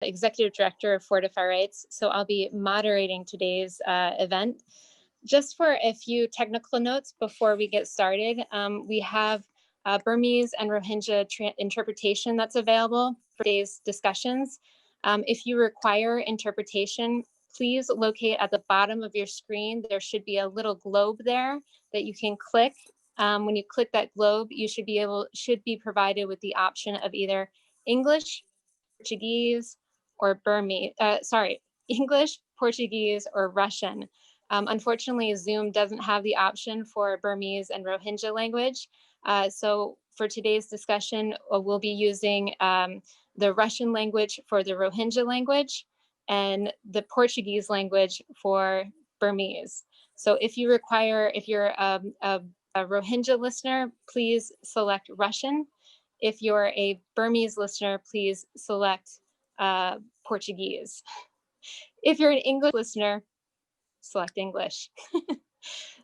Executive Director of Fortify Rights. So I'll be moderating today's event. Just for a few technical notes before we get started, we have Burmese and Rohingya interpretation that's available for today's discussions. If you require interpretation, please locate at the bottom of your screen. There should be a little globe there that you can click. When you click that globe, you should be provided with the option of either English, Portuguese, or Burmese, English, Portuguese, or Russian. Unfortunately, Zoom doesn't have the option for Burmese and Rohingya language. So for today's discussion, we'll be using the Russian language for the Rohingya language and the Portuguese language for Burmese. So if you're a Rohingya listener, please select Russian. If you're a Burmese listener, please select Portuguese. If you're an English listener, select English.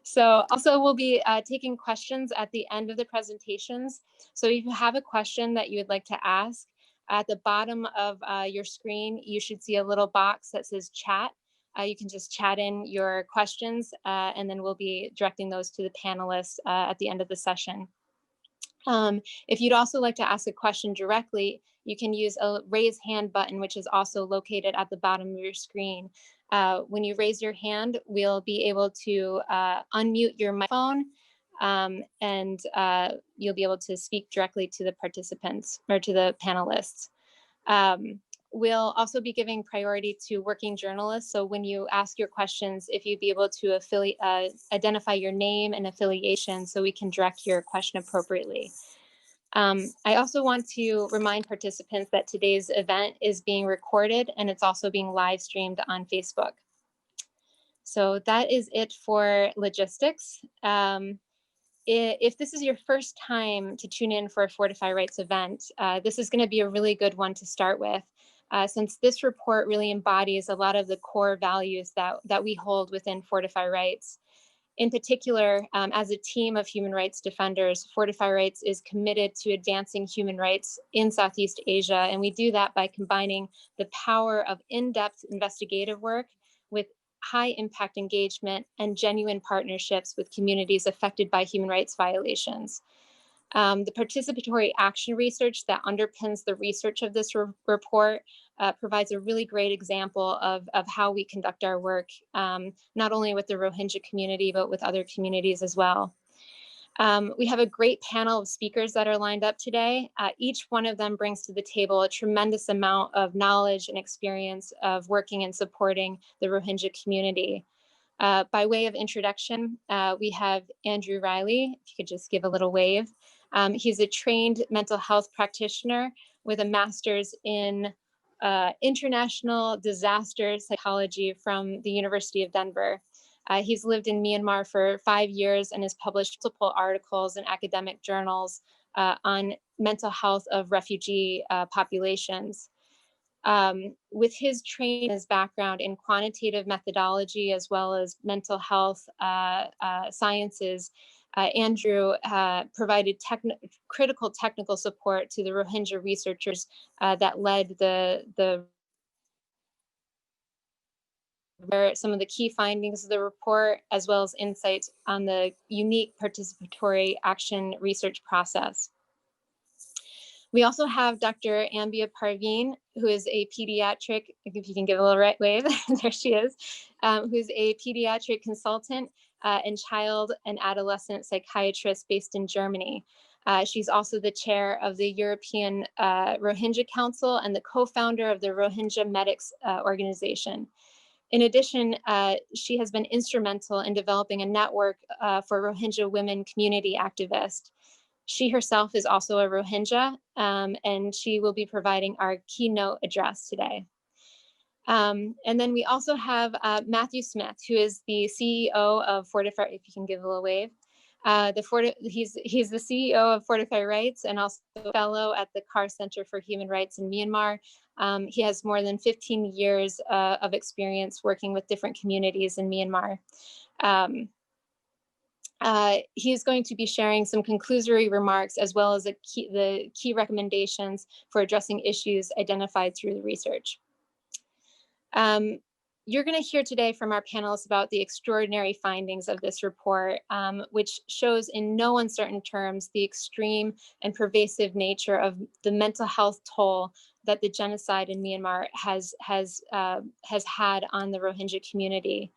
So also we'll be taking questions at the end of the presentations. So if you have a question that you would like to ask, at the bottom of your screen, you should see a little box that says chat. You can just chat in your questions and then we'll be directing those to the panelists at the end of the session. If you'd also like to ask a question directly, you can use a raise hand button, which is also located at the bottom of your screen. When you raise your hand, we'll be able to unmute your microphone and you'll be able to speak directly to the participants or to the panelists. We'll also be giving priority to working journalists. So when you ask your questions, if you'd be able to identify your name and affiliation so we can direct your question appropriately. I also want to remind participants that today's event is being recorded and it's also being live streamed on Facebook. So that is it for logistics. If this is your first time to tune in for a Fortify Rights event, this is going to be a really good one to start with, since this report really embodies a lot of the core values that we hold within Fortify Rights. In particular, as a team of human rights defenders, Fortify Rights is committed to advancing human rights in Southeast Asia, and we do that by combining the power of in-depth investigative work with high impact engagement and genuine partnerships with communities affected by human rights violations. The participatory action research that underpins the research of this report provides a really great example of how we conduct our work, not only with the Rohingya community, but with other communities as well. We have a great panel of speakers that are lined up today. Each one of them brings to the table a tremendous amount of knowledge and experience of working and supporting the Rohingya community. By way of introduction, we have Andrew Riley, if you could just give a little wave. He's a trained mental health practitioner with a master's in international disaster psychology from the University of Denver. He's lived in Myanmar for 5 years and has published multiple articles in academic journals on mental health of refugee populations. With his training, his background in quantitative methodology, as well as mental health sciences, Andrew provided critical technical support to the Rohingya researchers that led some of the key findings of the report, as well as insights on the unique participatory action research process. We also have Dr. Ambia Perveen, who is a pediatric, if you can give a little right wave, there she is, who's a pediatric consultant and child and adolescent psychiatrist based in Germany. She's also the chair of the European Rohingya Council and the co-founder of the Rohingya Medics organization. In addition, she has been instrumental in developing a network for Rohingya women community activists. She herself is also a Rohingya, and she will be providing our keynote address today. And then we also have Matthew Smith, who is the CEO of Fortify, if you can give a little wave. He's the CEO of Fortify Rights and also a fellow at the Carr Center for Human Rights in Myanmar. He has more than 15 years of experience working with different communities in Myanmar. He's going to be sharing some conclusory remarks as well as the key recommendations for addressing issues identified through the research. You're going to hear today from our panelists about the extraordinary findings of this report, which shows in no uncertain terms the extreme and pervasive nature of the mental health toll that the genocide in Myanmar has had on the Rohingya community.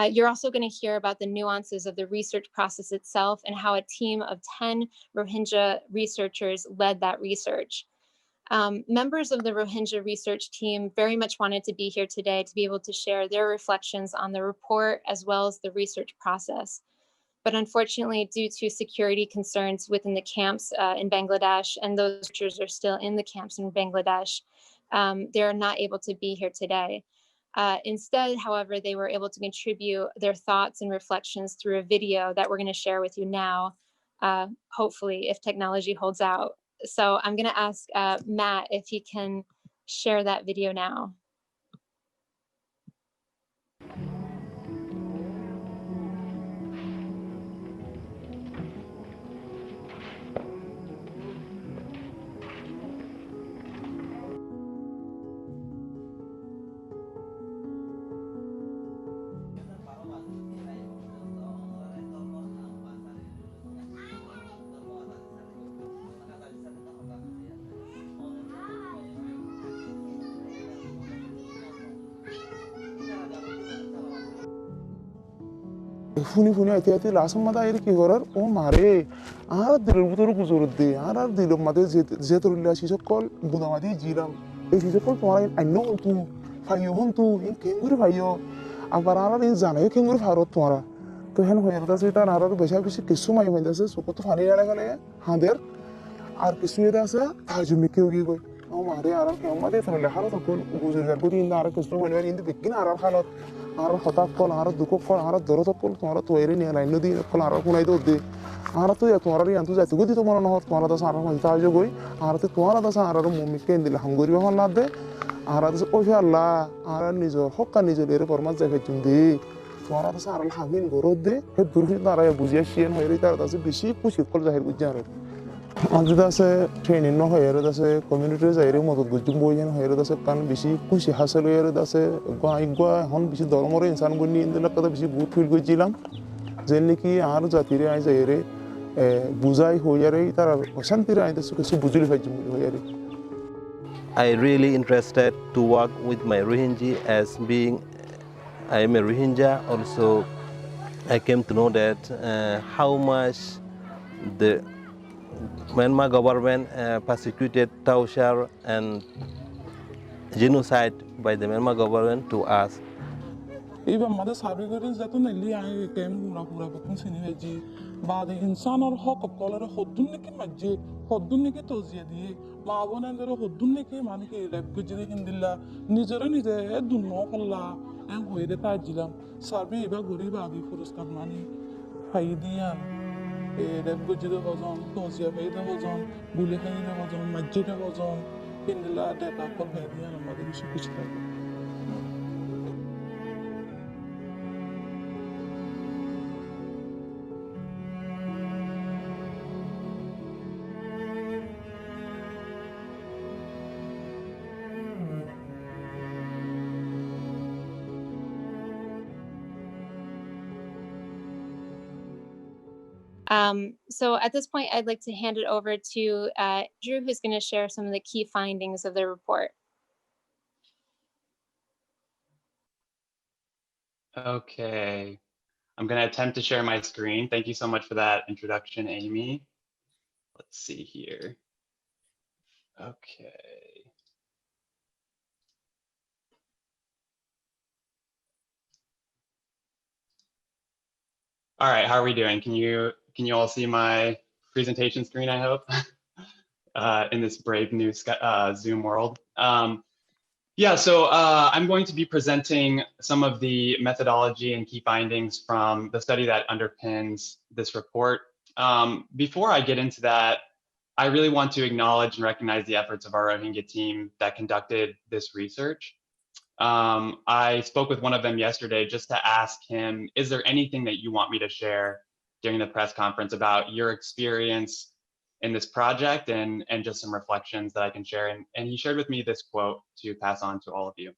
You're also going to hear about the nuances of the research process itself and how a team of 10 Rohingya researchers led that research. Members of the Rohingya research team very much wanted to be here today to be able to share their reflections on the report as well as the research process. But unfortunately, due to security concerns within the camps in Bangladesh, and those researchers are still in the camps in Bangladesh, they're not able to be here today. Instead, however, they were able to contribute their thoughts and reflections through a video that we're going to share with you now, hopefully, if technology holds out. So I'm going to ask Matt if he can share that video now. Funi ati lasam mata ayer ki horar o mare ara dilur butoru kuzurudde ara dilur mate zetur illa shisokol budamati jiram e shisokol tumara anno tu fayo hontu in kenguri fayo abarara in zana e kenguri faro tumara to hen hoyer da sita nara besha bishi kisu mai hoinda se sokoto fani jana gale hander ar kisu da se tajumi ki hogi koi o mare ara ke mate thole haro takol guzurgar gudi inda ara kisu hoinda inda begin ara khalot ara khatak kol ara dukok kol ara dorot kol tumara to ere ni ala inno di kol ara kunai do de ara to ya tumara ri antu jatu gudi tumara no tumara da sara hoita jo goi ara to tumara da sara ro mummi ke indil hangori ba hon ladde ara da o sha Allah ara nijo hokka nijo lere format jaga jundi tumara da sara hagin gorodde he durhi dara ya buzia shien hoiri tar da se bishi kushi kol zahir gujaro anju da se training no hoyere da se community zaire mo gujum boyen hoyere da se kan bishi kushi hasal hoyere da se gwa hon bishi dormore insan gonni indila kada bishi gut feel gojilam jenni ki ar jatire ai zaire buzai hoyere tar santire ai da su kesu buzuli fajum hoyere I really interested to work with my Rohingya as being I am a Rohingya. Also, I came to know that how much the Myanmar government persecuted torture and genocide by the Myanmar government to us. Even mother Sabigarin Zatunelli, I came Pura Sinihaji, but the insan or hawk of color Hoduniki Maji, Hoduniki Toziadi, Mavon and the Hoduniki Maniki, Gujri Hindilla, Nizeran is a head do no holla, and Hoyde Tajilam, Sabi Baguriba before Stamani, Haidian, Gujri was on, Tozia Veda was on, Bulehana was on, Majida was on, Hindilla, that Apple Hadian, and Mother Shikuchka. So at this point, I'd like to hand it over to Drew, who's going to share some of the key findings of the report. Okay, I'm going to attempt to share my screen. Thank you so much for that introduction, Amy. Let's see here. Okay. All right, how are we doing? Can you all see my presentation screen, I hope, in this brave new Zoom world? Yeah, so I'm going to be presenting some of the methodology and key findings from the study that underpins this report. Before I get into that, I really want to acknowledge and recognize the efforts of our Rohingya team that conducted this research. I spoke with one of them yesterday just to ask him, is there anything that you want me to share during the press conference about your experience in this project and just some reflections that I can share. And he shared with me this quote to pass on to all of you.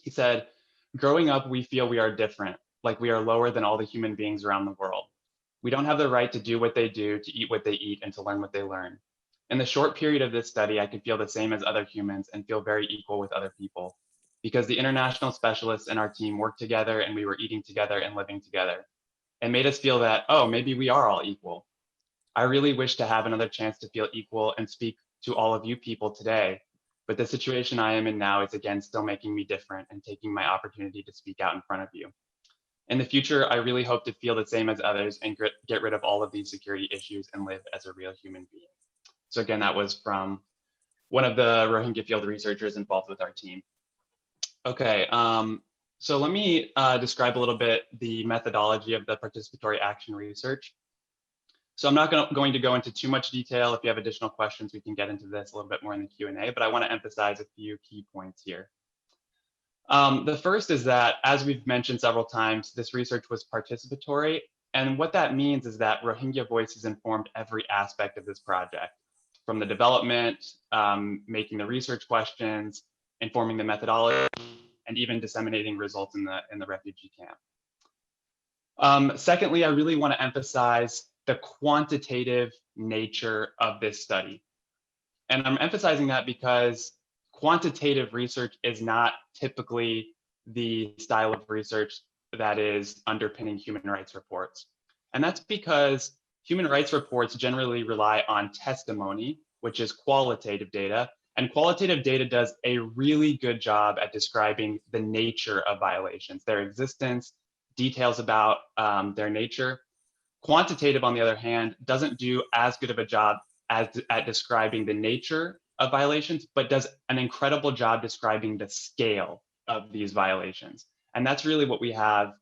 He said, "Growing up, we feel we are different, like we are lower than all the human beings around the world. We don't have the right to do what they do, to eat what they eat, and to learn what they learn. In the short period of this study, I could feel the same as other humans and feel very equal with other people, because the international specialists in our team worked together and we were eating together and living together. It made us feel that, oh, maybe we are all equal. I really wish to have another chance to feel equal and speak to all of you people today, but the situation I am in now is again still making me different and taking my opportunity to speak out in front of you. In the future, I really hope to feel the same as others and get rid of all of these security issues and live as a real human being." So again, that was from one of the Rohingya field researchers involved with our team. Okay, so let me describe a little bit the methodology of the participatory action research. So I'm not going to go into too much detail. If you have additional questions, we can get into this a little bit more in the Q&A, but I want to emphasize a few key points here. The first is that, as we've mentioned several times, this research was participatory. And what that means is that Rohingya voices informed every aspect of this project, from the development, making the research questions, informing the methodology, and even disseminating results in the refugee camp. Secondly, I really want to emphasize the quantitative nature of this study. And I'm emphasizing that because quantitative research is not typically the style of research that is underpinning human rights reports. And that's because human rights reports generally rely on testimony, which is qualitative data. And qualitative data does a really good job at describing the nature of violations, their existence, details about their nature. Quantitative, on the other hand, doesn't do as good of a job at describing the nature of violations, but does an incredible job describing the scale of these violations. And that's really what we have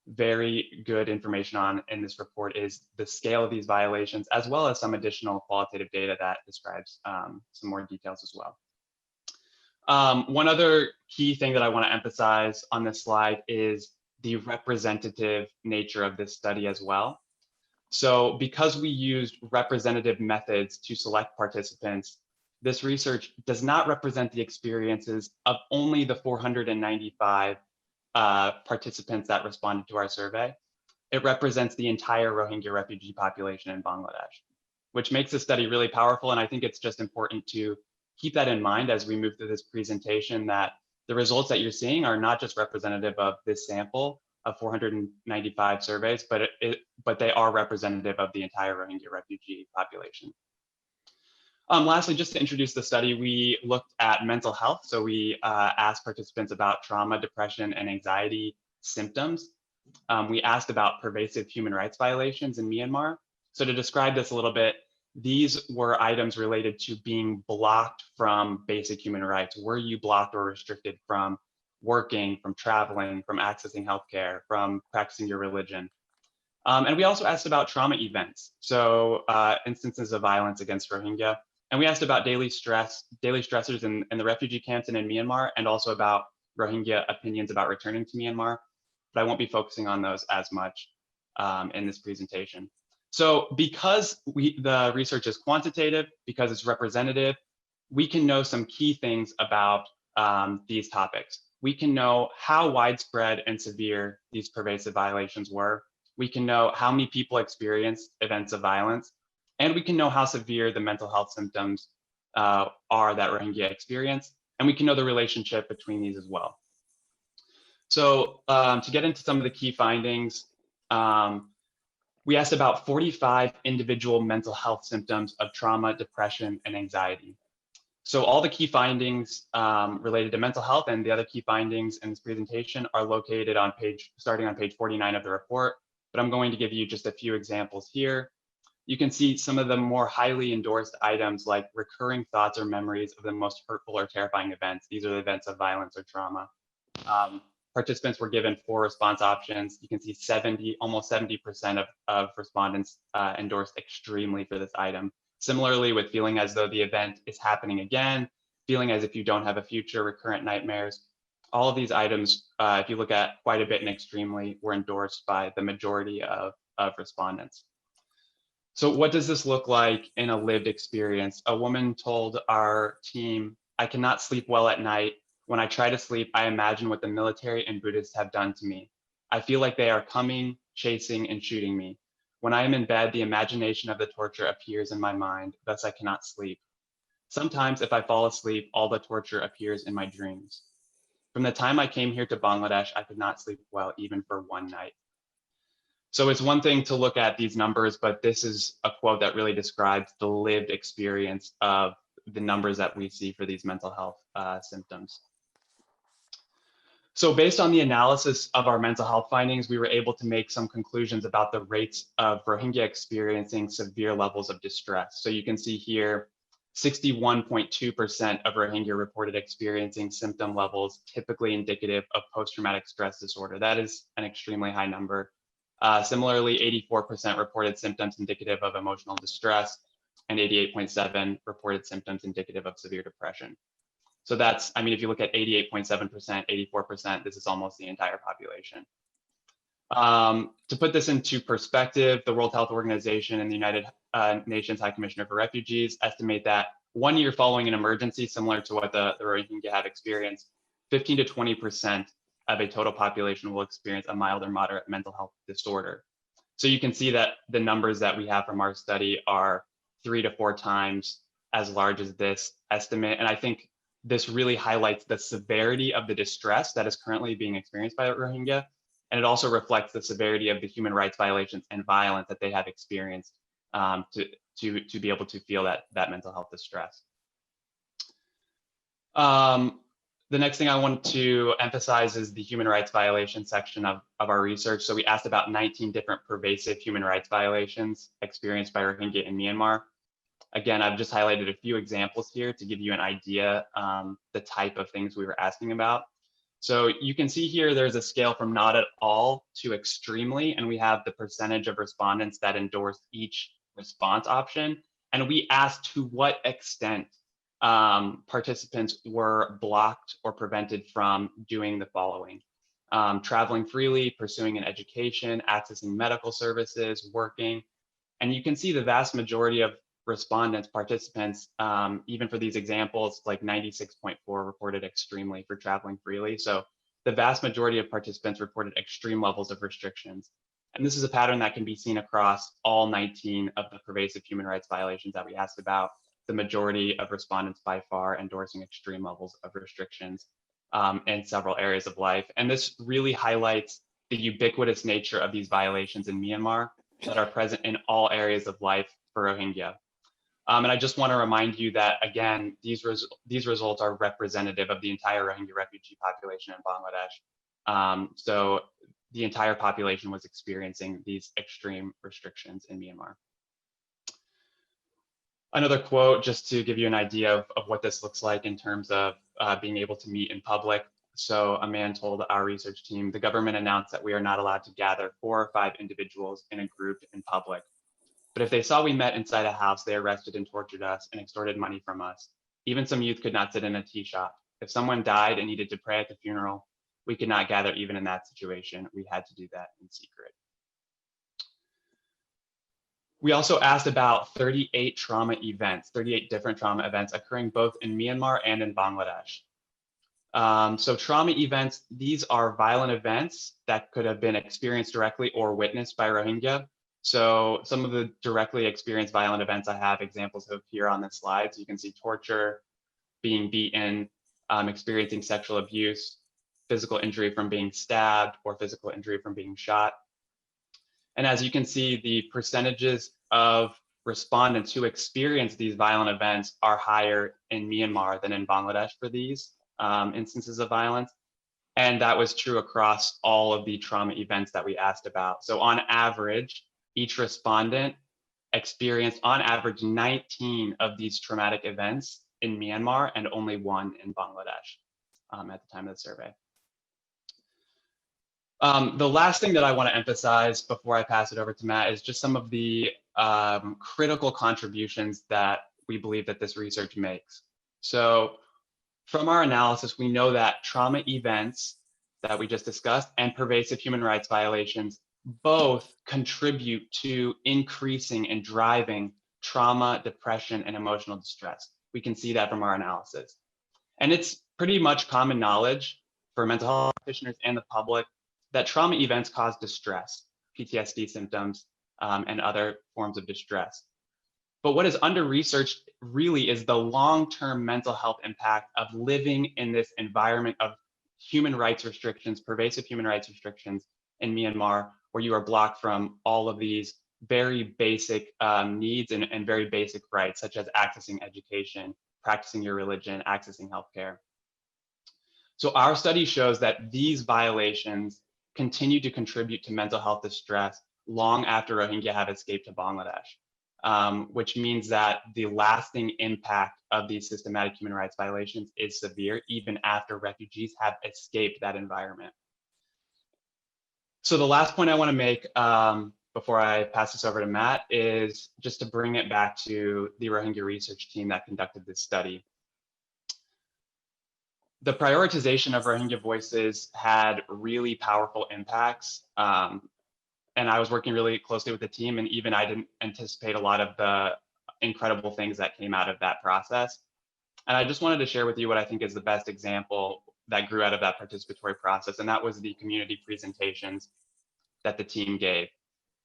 very good information on in this report, is the scale of these violations, as well as some additional qualitative data that describes some more details as well. One other key thing that I want to emphasize on this slide is the representative nature of this study as well. So because we used representative methods to select participants, this research does not represent the experiences of only the 495 participants that responded to our survey. It represents the entire Rohingya refugee population in Bangladesh, which makes this study really powerful. And I think it's just important to keep that in mind as we move through this presentation, that the results that you're seeing are not just representative of this sample of 495 surveys, but they are representative of the entire Rohingya refugee population. Lastly, just to introduce the study, we looked at mental health. So we asked participants about trauma, depression, and anxiety symptoms. We asked about pervasive human rights violations in Myanmar. So to describe this a little bit, these were items related to being blocked from basic human rights. Were you blocked or restricted from working, from traveling, from accessing healthcare, from practicing your religion? And we also asked about trauma events, so instances of violence against Rohingya. And we asked about daily stressors in the refugee camps and in Myanmar, and also about Rohingya opinions about returning to Myanmar. But I won't be focusing on those as much in this presentation. So because the research is quantitative, because it's representative, we can know some key things about these topics. We can know how widespread and severe these pervasive violations were. We can know how many people experienced events of violence, and we can know how severe the mental health symptoms are that Rohingya experience, and we can know the relationship between these as well. So to get into some of the key findings, we asked about 45 individual mental health symptoms of trauma, depression, and anxiety. So all the key findings related to mental health and the other key findings in this presentation are located on starting on page 49 of the report, but I'm going to give you just a few examples here. You can see some of the more highly endorsed items, like recurring thoughts or memories of the most hurtful or terrifying events. These are the events of violence or trauma. Participants were given 4 response options. You can see almost 70% of respondents endorsed extremely for this item. Similarly, with feeling as though the event is happening again, feeling as if you don't have a future, recurrent nightmares. All of these items, if you look at quite a bit in extremely, were endorsed by the majority of of respondents. So what does this look like in a lived experience? A woman told our team, "I cannot sleep well at night. When I try to sleep, I imagine what the military and Buddhists have done to me. I feel like they are coming, chasing, and shooting me. When I am in bed, the imagination of the torture appears in my mind, thus I cannot sleep. Sometimes if I fall asleep, all the torture appears in my dreams. From the time I came here to Bangladesh, I could not sleep well even for one night." So it's one thing to look at these numbers, but this is a quote that really describes the lived experience of the numbers that we see for these mental health symptoms. So based on the analysis of our mental health findings, we were able to make some conclusions about the rates of Rohingya experiencing severe levels of distress. So you can see here, 61.2% of Rohingya reported experiencing symptom levels typically indicative of post-traumatic stress disorder. That is an extremely high number. Similarly, 84% reported symptoms indicative of emotional distress, and 88.7% reported symptoms indicative of severe depression. So that's, I mean, if you look at 88.7%, 84%, this is almost the entire population. To put this into perspective, the World Health Organization and the United Nations High Commissioner for Refugees estimate that 1 year following an emergency, similar to what the Rohingya have experienced, 15 to 20% of a total population will experience a mild or moderate mental health disorder. So you can see that the numbers that we have from our study are 3 to 4 times as large as this estimate. And I think this really highlights the severity of the distress that is currently being experienced by the Rohingya. And it also reflects the severity of the human rights violations and violence that they have experienced to be able to feel that mental health distress. The next thing I want to emphasize is the human rights violation section of our research. So we asked about 19 different pervasive human rights violations experienced by Rohingya in Myanmar. Again, I've just highlighted a few examples here to give you an idea the type of things we were asking about. So you can see here there's a scale from not at all to extremely, and we have the percentage of respondents that endorsed each response option. And we asked to what extent participants were blocked or prevented from doing the following: traveling freely, pursuing an education, accessing medical services, working. And you can see the vast majority of respondents, participants, even for these examples, like 96.4 reported extremely for traveling freely. So the vast majority of participants reported extreme levels of restrictions. And this is a pattern that can be seen across all 19 of the pervasive human rights violations that we asked about. The majority of respondents by far endorsing extreme levels of restrictions in several areas of life. And this really highlights the ubiquitous nature of these violations in Myanmar that are present in all areas of life for Rohingya. And I just want to remind you that, again, these results are representative of the entire Rohingya refugee population in Bangladesh. So the entire population was experiencing these extreme restrictions in Myanmar. Another quote, just to give you an idea of what this looks like in terms of being able to meet in public. So a man told our research team, "The government announced that we are not allowed to gather 4 or 5 individuals in a group in public. But if they saw we met inside a house, they arrested and tortured us and extorted money from us. Even some youth could not sit in a tea shop. If someone died and needed to pray at the funeral, we could not gather even in that situation. We had to do that in secret." We also asked about 38 trauma events, 38 different trauma events occurring both in Myanmar and in Bangladesh. So trauma events, these are violent events that could have been experienced directly or witnessed by Rohingya. So some of the directly experienced violent events I have examples of here on this slide. So you can see torture, being beaten, experiencing sexual abuse, physical injury from being stabbed, or physical injury from being shot. And as you can see, the percentages of respondents who experience these violent events are higher in Myanmar than in Bangladesh for these instances of violence. And that was true across all of the trauma events that we asked about. So on average, each respondent experienced on average 19 of these traumatic events in Myanmar and only 1 in Bangladesh at the time of the survey. The last thing that I want to emphasize before I pass it over to Matt is just some of the critical contributions that we believe that this research makes. So from our analysis, we know that trauma events that we just discussed and pervasive human rights violations both contribute to increasing and driving trauma, depression, and emotional distress. We can see that from our analysis. And it's pretty much common knowledge for mental health practitioners and the public that trauma events cause distress, PTSD symptoms, and other forms of distress. But what is under-researched really is the long-term mental health impact of living in this environment of human rights restrictions, pervasive human rights restrictions in Myanmar, where you are blocked from all of these very basic needs and very basic rights, such as accessing education, practicing your religion, accessing healthcare. So our study shows that these violations continue to contribute to mental health distress long after Rohingya have escaped to Bangladesh, which means that the lasting impact of these systematic human rights violations is severe even after refugees have escaped that environment. So the last point I want to make before I pass this over to Matt is just to bring it back to the Rohingya research team that conducted this study. The prioritization of Rohingya voices had really powerful impacts. And I was working really closely with the team, and even I didn't anticipate a lot of the incredible things that came out of that process. And I just wanted to share with you what I think is the best example that grew out of that participatory process, and that was the community presentations that the team gave.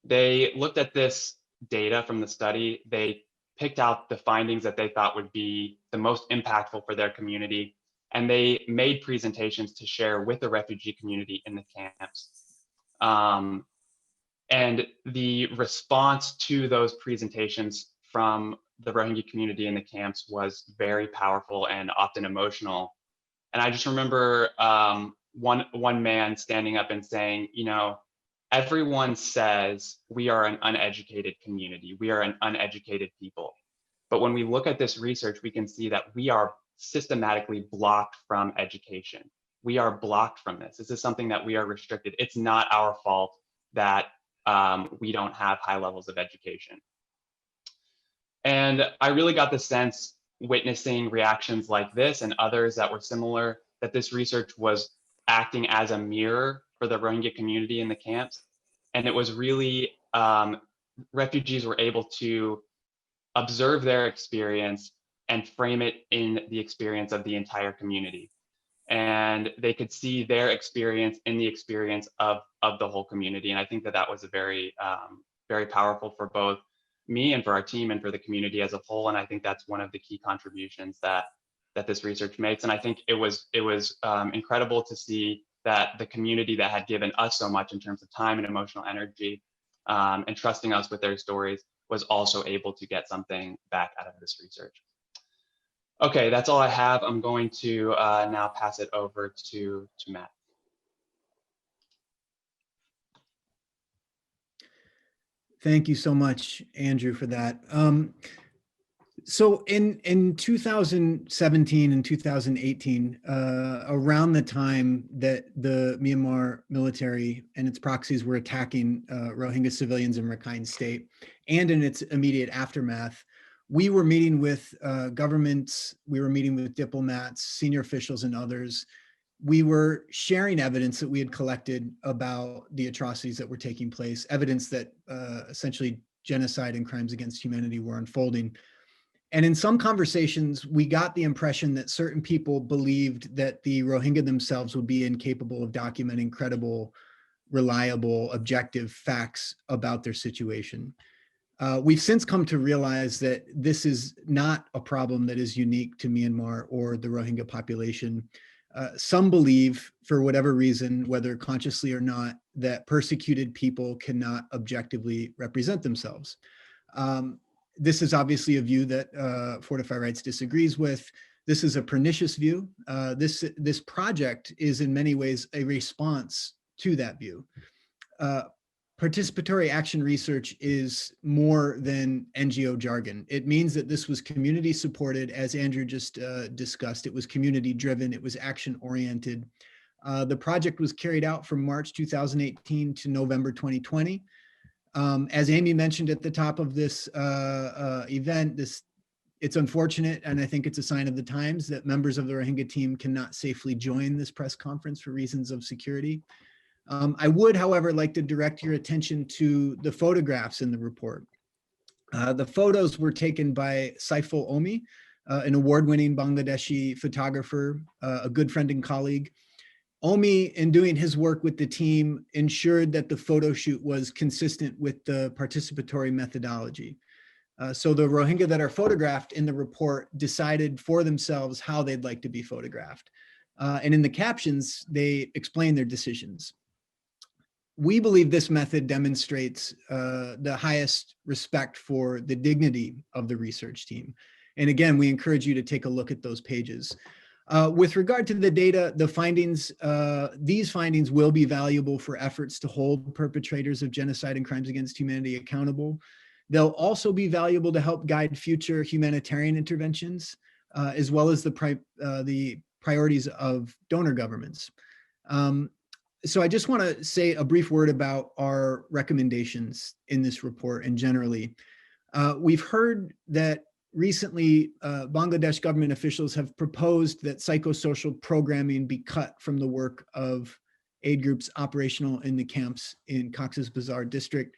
They looked at this data from the study, they picked out the findings that they thought would be the most impactful for their community, and they made presentations to share with the refugee community in the camps. And the response to those presentations from the Rohingya community in the camps was very powerful and often emotional. And I just remember one man standing up and saying, you know, everyone says we are an uneducated community, we are an uneducated people. But when we look at this research, we can see that we are systematically blocked from education. We are blocked from this. This is something that we are restricted. It's not our fault that we don't have high levels of education. And I really got the sense, witnessing reactions like this and others that were similar, that this research was acting as a mirror for the Rohingya community in the camps. And it was really, refugees were able to observe their experience and frame it in the experience of the entire community. And they could see their experience in the experience of the whole community. And I think that that was a very, very powerful for both me and for our team and for the community as a whole. And I think that's one of the key contributions that this research makes. And I think it was incredible to see that the community that had given us so much in terms of time and emotional energy and trusting us with their stories was also able to get something back out of this research. Okay, that's all I have. I'm going to now pass it over to Matt. Thank you so much, Andrew, for that. So in 2017 and 2018, around the time that the Myanmar military and its proxies were attacking Rohingya civilians in Rakhine State, and in its immediate aftermath, we were meeting with governments, we were meeting with diplomats, senior officials, and others. We were sharing evidence that we had collected about the atrocities that were taking place, evidence that essentially genocide and crimes against humanity were unfolding. And in some conversations, we got the impression that certain people believed that the Rohingya themselves would be incapable of documenting credible, reliable, objective facts about their situation. We've since come to realize that this is not a problem that is unique to Myanmar or the Rohingya population. Some believe, for whatever reason, whether consciously or not, that persecuted people cannot objectively represent themselves. This is obviously a view that Fortify Rights disagrees with. This is a pernicious view. This project is in many ways a response to that view. Participatory action research is more than NGO jargon. It means that this was community supported, as Andrew just discussed. It was community driven, it was action oriented. The project was carried out from March 2018 to November 2020. As Amy mentioned at the top of this event, it's unfortunate, and I think it's a sign of the times, that members of the Rohingya team cannot safely join this press conference for reasons of security. I would, however, like to direct your attention to the photographs in the report. The photos were taken by Saiful Omi, an award-winning Bangladeshi photographer, a good friend and colleague. Omi, in doing his work with the team, ensured that the photo shoot was consistent with the participatory methodology. So the Rohingya that are photographed in the report decided for themselves how they'd like to be photographed. And in the captions, they explain their decisions. We believe this method demonstrates the highest respect for the dignity of the research team. And again, we encourage you to take a look at those pages. With regard to the data, the findings, these findings will be valuable for efforts to hold perpetrators of genocide and crimes against humanity accountable. They'll also be valuable to help guide future humanitarian interventions, as well as the priorities of donor governments. So I just want to say a brief word about our recommendations in this report and generally. We've heard that recently Bangladesh government officials have proposed that psychosocial programming be cut from the work of aid groups operational in the camps in Cox's Bazar district.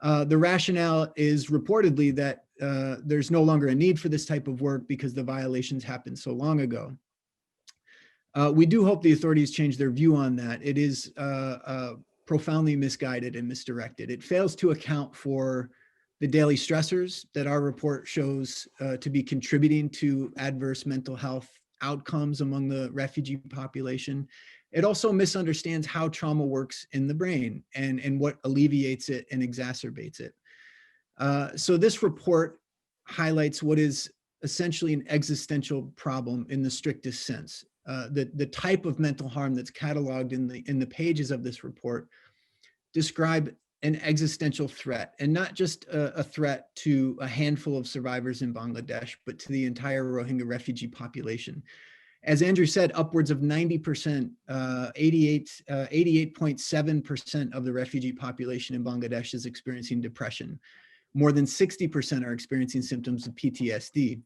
The rationale is reportedly that there's no longer a need for this type of work because the violations happened so long ago. We do hope the authorities change their view on that. It is profoundly misguided and misdirected. It fails to account for the daily stressors that our report shows to be contributing to adverse mental health outcomes among the refugee population. It also misunderstands how trauma works in the brain and what alleviates it and exacerbates it. So this report highlights what is essentially an existential problem in the strictest sense. The type of mental harm that's cataloged in the pages of this report describe an existential threat, and not just a threat to a handful of survivors in Bangladesh, but to the entire Rohingya refugee population. As Andrew said, upwards of 90%, 88.7% of the refugee population in Bangladesh is experiencing depression. More than 60% are experiencing symptoms of PTSD.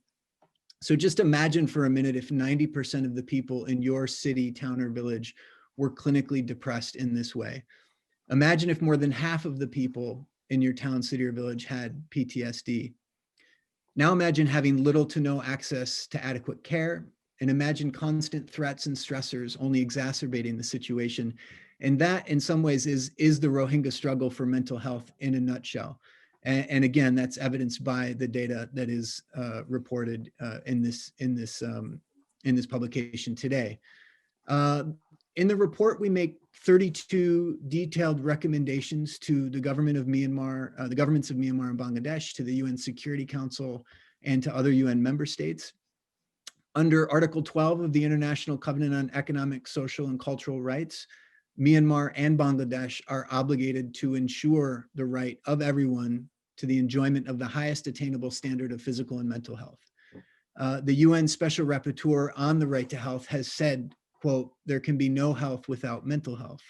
So just imagine for a minute if 90% of the people in your city, town, or village were clinically depressed in this way. Imagine if more than half of the people in your town, city, or village had PTSD. Now imagine having little to no access to adequate care, and imagine constant threats and stressors only exacerbating the situation. And that, in some ways, is the Rohingya struggle for mental health in a nutshell. And again, that's evidenced by the data that is reported in this publication today. In the report, we make 32 detailed recommendations to the government of Myanmar, the governments of Myanmar and Bangladesh, to the UN Security Council, and to other UN member states. Under Article 12 of the International Covenant on Economic, Social, and Cultural Rights, Myanmar and Bangladesh are obligated to ensure the right of everyone to the enjoyment of the highest attainable standard of physical and mental health. The UN Special Rapporteur on the right to health has said, quote, "There can be no health without mental health."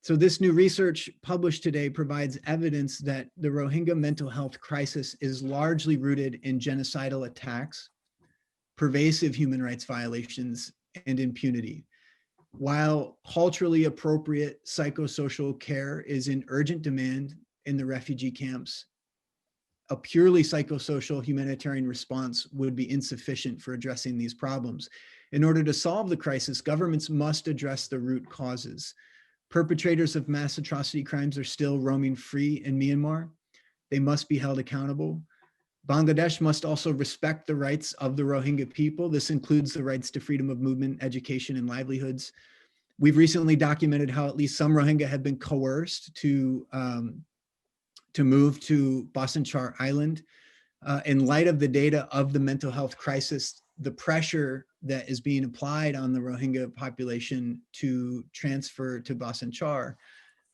So this new research published today provides evidence that the Rohingya mental health crisis is largely rooted in genocidal attacks, pervasive human rights violations, and impunity. While culturally appropriate psychosocial care is in urgent demand in the refugee camps, a purely psychosocial humanitarian response would be insufficient for addressing these problems. In order to solve the crisis, governments must address the root causes. Perpetrators of mass atrocity crimes are still roaming free in Myanmar. They must be held accountable. Bangladesh must also respect the rights of the Rohingya people. This includes the rights to freedom of movement, education, and livelihoods. We've recently documented how at least some Rohingya have been coerced to move to Bhasan Char Island. In light of the data of the mental health crisis, the pressure that is being applied on the Rohingya population to transfer to Bhasan Char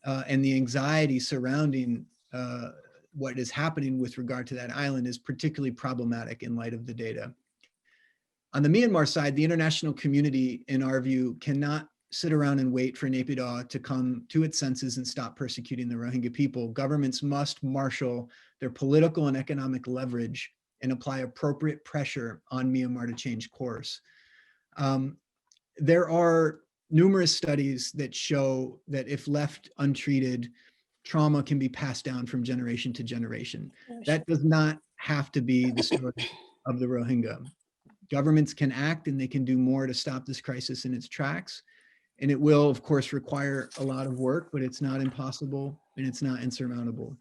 and the anxiety surrounding what is happening with regard to that island is particularly problematic in light of the data. On the Myanmar side, the international community, in our view, cannot sit around and wait for Naypyidaw to come to its senses and stop persecuting the Rohingya people. Governments must marshal their political and economic leverage and apply appropriate pressure on Myanmar to change course. There are numerous studies that show that if left untreated, trauma can be passed down from generation to generation. That does not have to be the story of the Rohingya. Governments can act and they can do more to stop this crisis in its tracks. And it will, of course, require a lot of work, but it's not impossible and it's not insurmountable.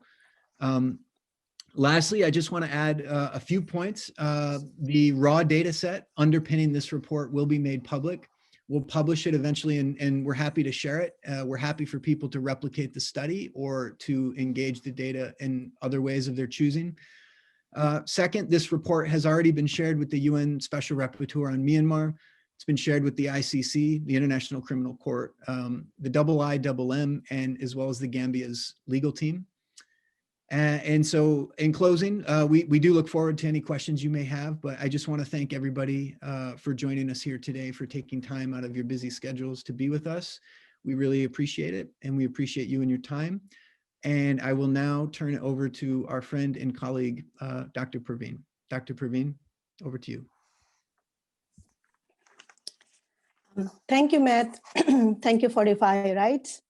Lastly, I just want to add a few points. The raw data set underpinning this report will be made public. We'll publish it eventually, and we're happy to share it. We're happy for people to replicate the study or to engage the data in other ways of their choosing. Second, this report has already been shared with the UN Special Rapporteur on Myanmar. It's been shared with the ICC, the International Criminal Court, the IIMM, and as well as the Gambia's legal team. And so in closing, we do look forward to any questions you may have, but I just want to thank everybody for joining us here today, for taking time out of your busy schedules to be with us. We really appreciate it, and we appreciate you and your time. And I will now turn it over to our friend and colleague, Dr. Perveen. Dr. Perveen, over to you. Thank you, Matt. Thank you, Fortify Rights,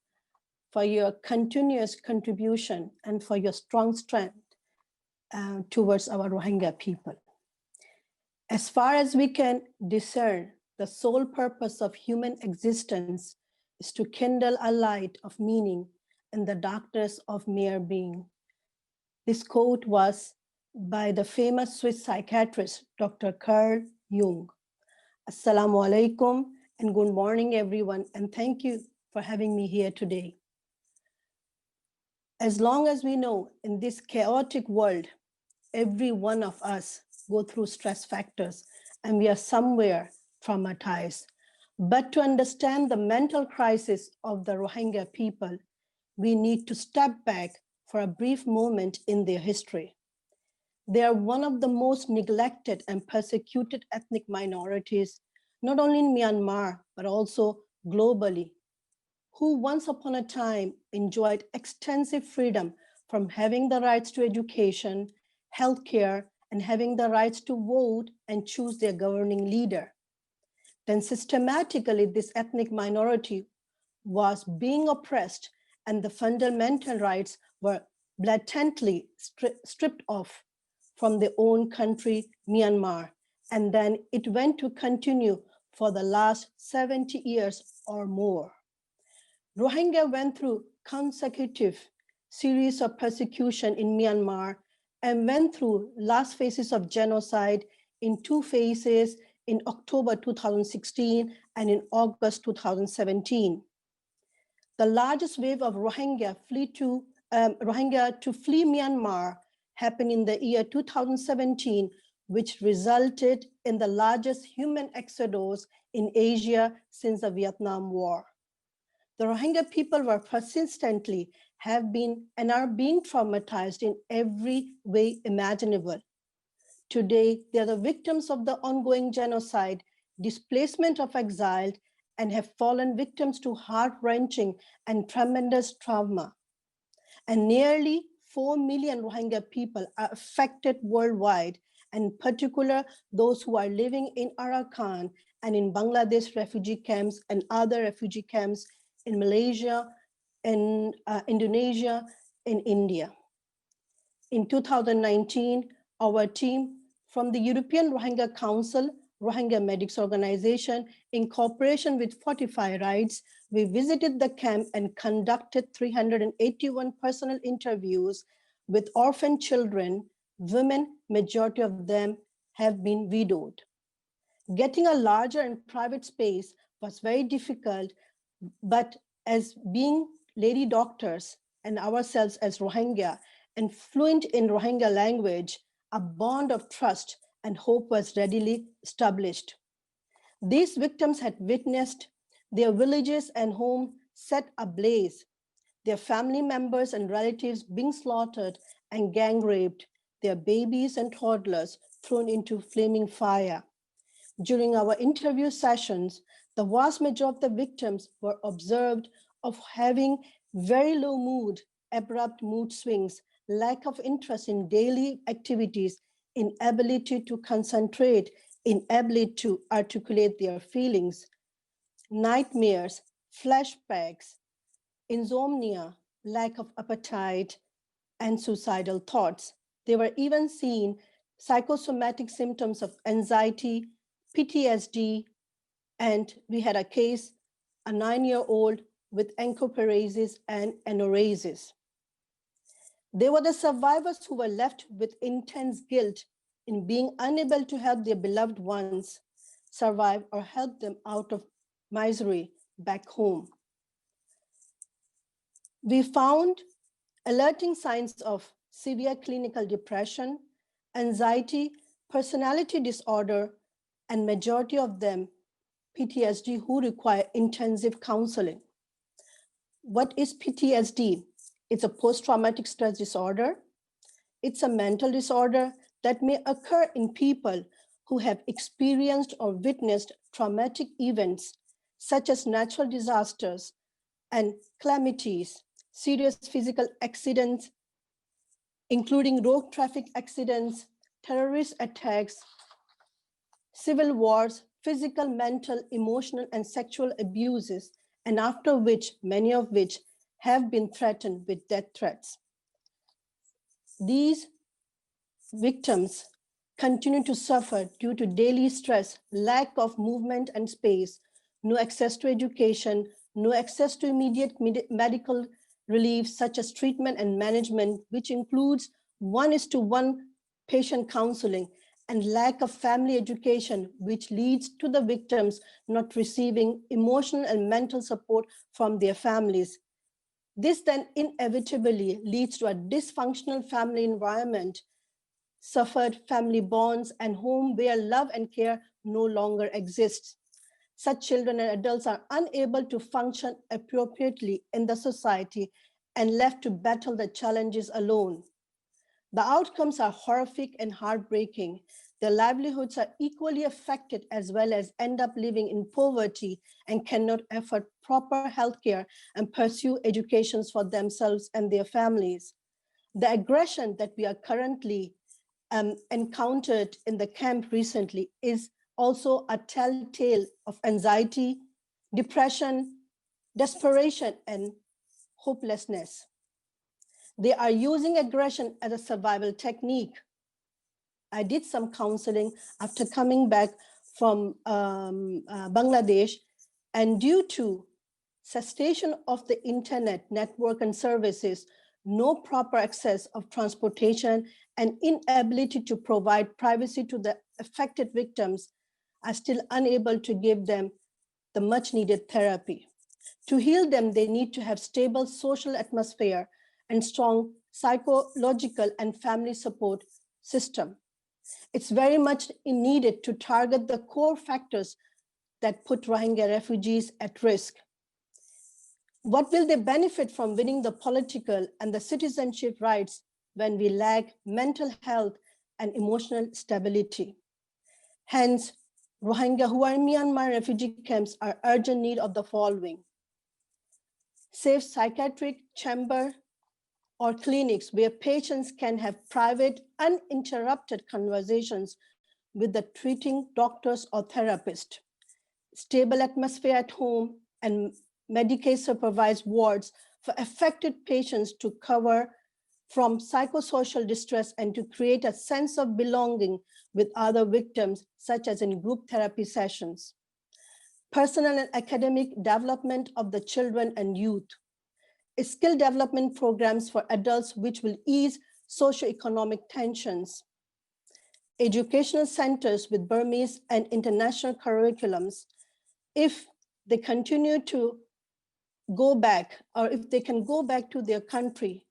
for your continuous contribution and for your strong strength towards our Rohingya people. As far as we can discern, the sole purpose of human existence is to kindle a light of meaning in the darkness of mere being. This quote was by the famous Swiss psychiatrist, Dr. Carl Jung. Assalamu alaikum and good morning, everyone, and thank you for having me here today. As long as we know in this chaotic world, every one of us go through stress factors and we are somewhere traumatized. But to understand the mental crisis of the Rohingya people, we need to step back for a brief moment in their history. They are one of the most neglected and persecuted ethnic minorities, not only in Myanmar, but also globally, who once upon a time enjoyed extensive freedom from having the rights to education, healthcare, and having the rights to vote and choose their governing leader. Then systematically, this ethnic minority was being oppressed and the fundamental rights were blatantly stripped off from their own country, Myanmar. And then it went to continue for the last 70 years or more. Rohingya went through consecutive series of persecution in Myanmar and went through last phases of genocide in two phases in October 2016 and in August 2017. The largest wave of Rohingya to flee Myanmar happened in the year 2017, which resulted in the largest human exodus in Asia since the Vietnam War. The Rohingya people were persistently have been and are being traumatized in every way imaginable. Today, they are the victims of the ongoing genocide, displacement of exile, and have fallen victims to heart-wrenching and tremendous trauma. And nearly 4 million Rohingya people are affected worldwide, and in particular, those who are living in Arakan and in Bangladesh refugee camps and other refugee camps in Malaysia, in Indonesia, in India. In 2019, our team from the European Rohingya Council, Rohingya Medics Organization, in cooperation with Fortify Rights, we visited the camp and conducted 381 personal interviews with orphan children. Women, majority of them have been widowed. Getting a larger and private space was very difficult, but as being lady doctors and ourselves as Rohingya and fluent in Rohingya language, a bond of trust and hope was readily established. These victims had witnessed their villages and homes set ablaze, their family members and relatives being slaughtered and gang raped, their babies and toddlers thrown into flaming fire. During our interview sessions, the vast majority of the victims were observed of having very low mood, abrupt mood swings, lack of interest in daily activities, inability to concentrate, inability to articulate their feelings. nightmares, flashbacks, insomnia, lack of appetite, and suicidal thoughts. They were even seen psychosomatic symptoms of anxiety, PTSD, and we had a case, a 9-year-old with encoparesis and enuresis. They were the survivors who were left with intense guilt in being unable to help their beloved ones survive or help them out of misery back home. We found alerting signs of severe clinical depression, anxiety, personality disorder, and majority of them PTSD who require intensive counseling. What is PTSD? It's a post-traumatic stress disorder. It's a mental disorder that may occur in people who have experienced or witnessed traumatic events such as natural disasters and calamities, serious physical accidents, including road traffic accidents, terrorist attacks, civil wars, physical, mental, emotional, and sexual abuses, and after which, many of which have been threatened with death threats. These victims continue to suffer due to daily stress, lack of movement and space, no access to education, no access to immediate medical relief such as treatment and management, which includes 1:1 patient counseling, and lack of family education, which leads to the victims not receiving emotional and mental support from their families. This then inevitably leads to a dysfunctional family environment, suffered family bonds, and home where love and care no longer exists. Such children and adults are unable to function appropriately in the society and left to battle the challenges alone. The outcomes are horrific and heartbreaking. Their livelihoods are equally affected as well as end up living in poverty and cannot afford proper healthcare and pursue educations for themselves and their families. The aggression that we are currently encountered in the camp recently is also a telltale of anxiety, depression, desperation, and hopelessness. They are using aggression as a survival technique. I did some counseling after coming back from Bangladesh, and due to cessation of the internet network and services, no proper access of transportation, and inability to provide privacy to the affected victims, are still unable to give them the much needed therapy. To heal them, they need to have stable social atmosphere and strong psychological and family support system. It's very much needed to target the core factors that put Rohingya refugees at risk. What will they benefit from winning the political and the citizenship rights when we lack mental health and emotional stability? Hence, Rohingya who are in Myanmar refugee camps are urgent need of the following: safe psychiatric chamber or clinics where patients can have private, uninterrupted conversations with the treating doctors or therapists, stable atmosphere at home, and Medicaid supervised wards for affected patients to cover from psychosocial distress and to create a sense of belonging with other victims, such as in group therapy sessions. Personal and academic development of the children and youth. Skill development programs for adults which will ease socioeconomic tensions. Educational centers with Burmese and international curriculums. If they continue to go back, or if they can go back to their country,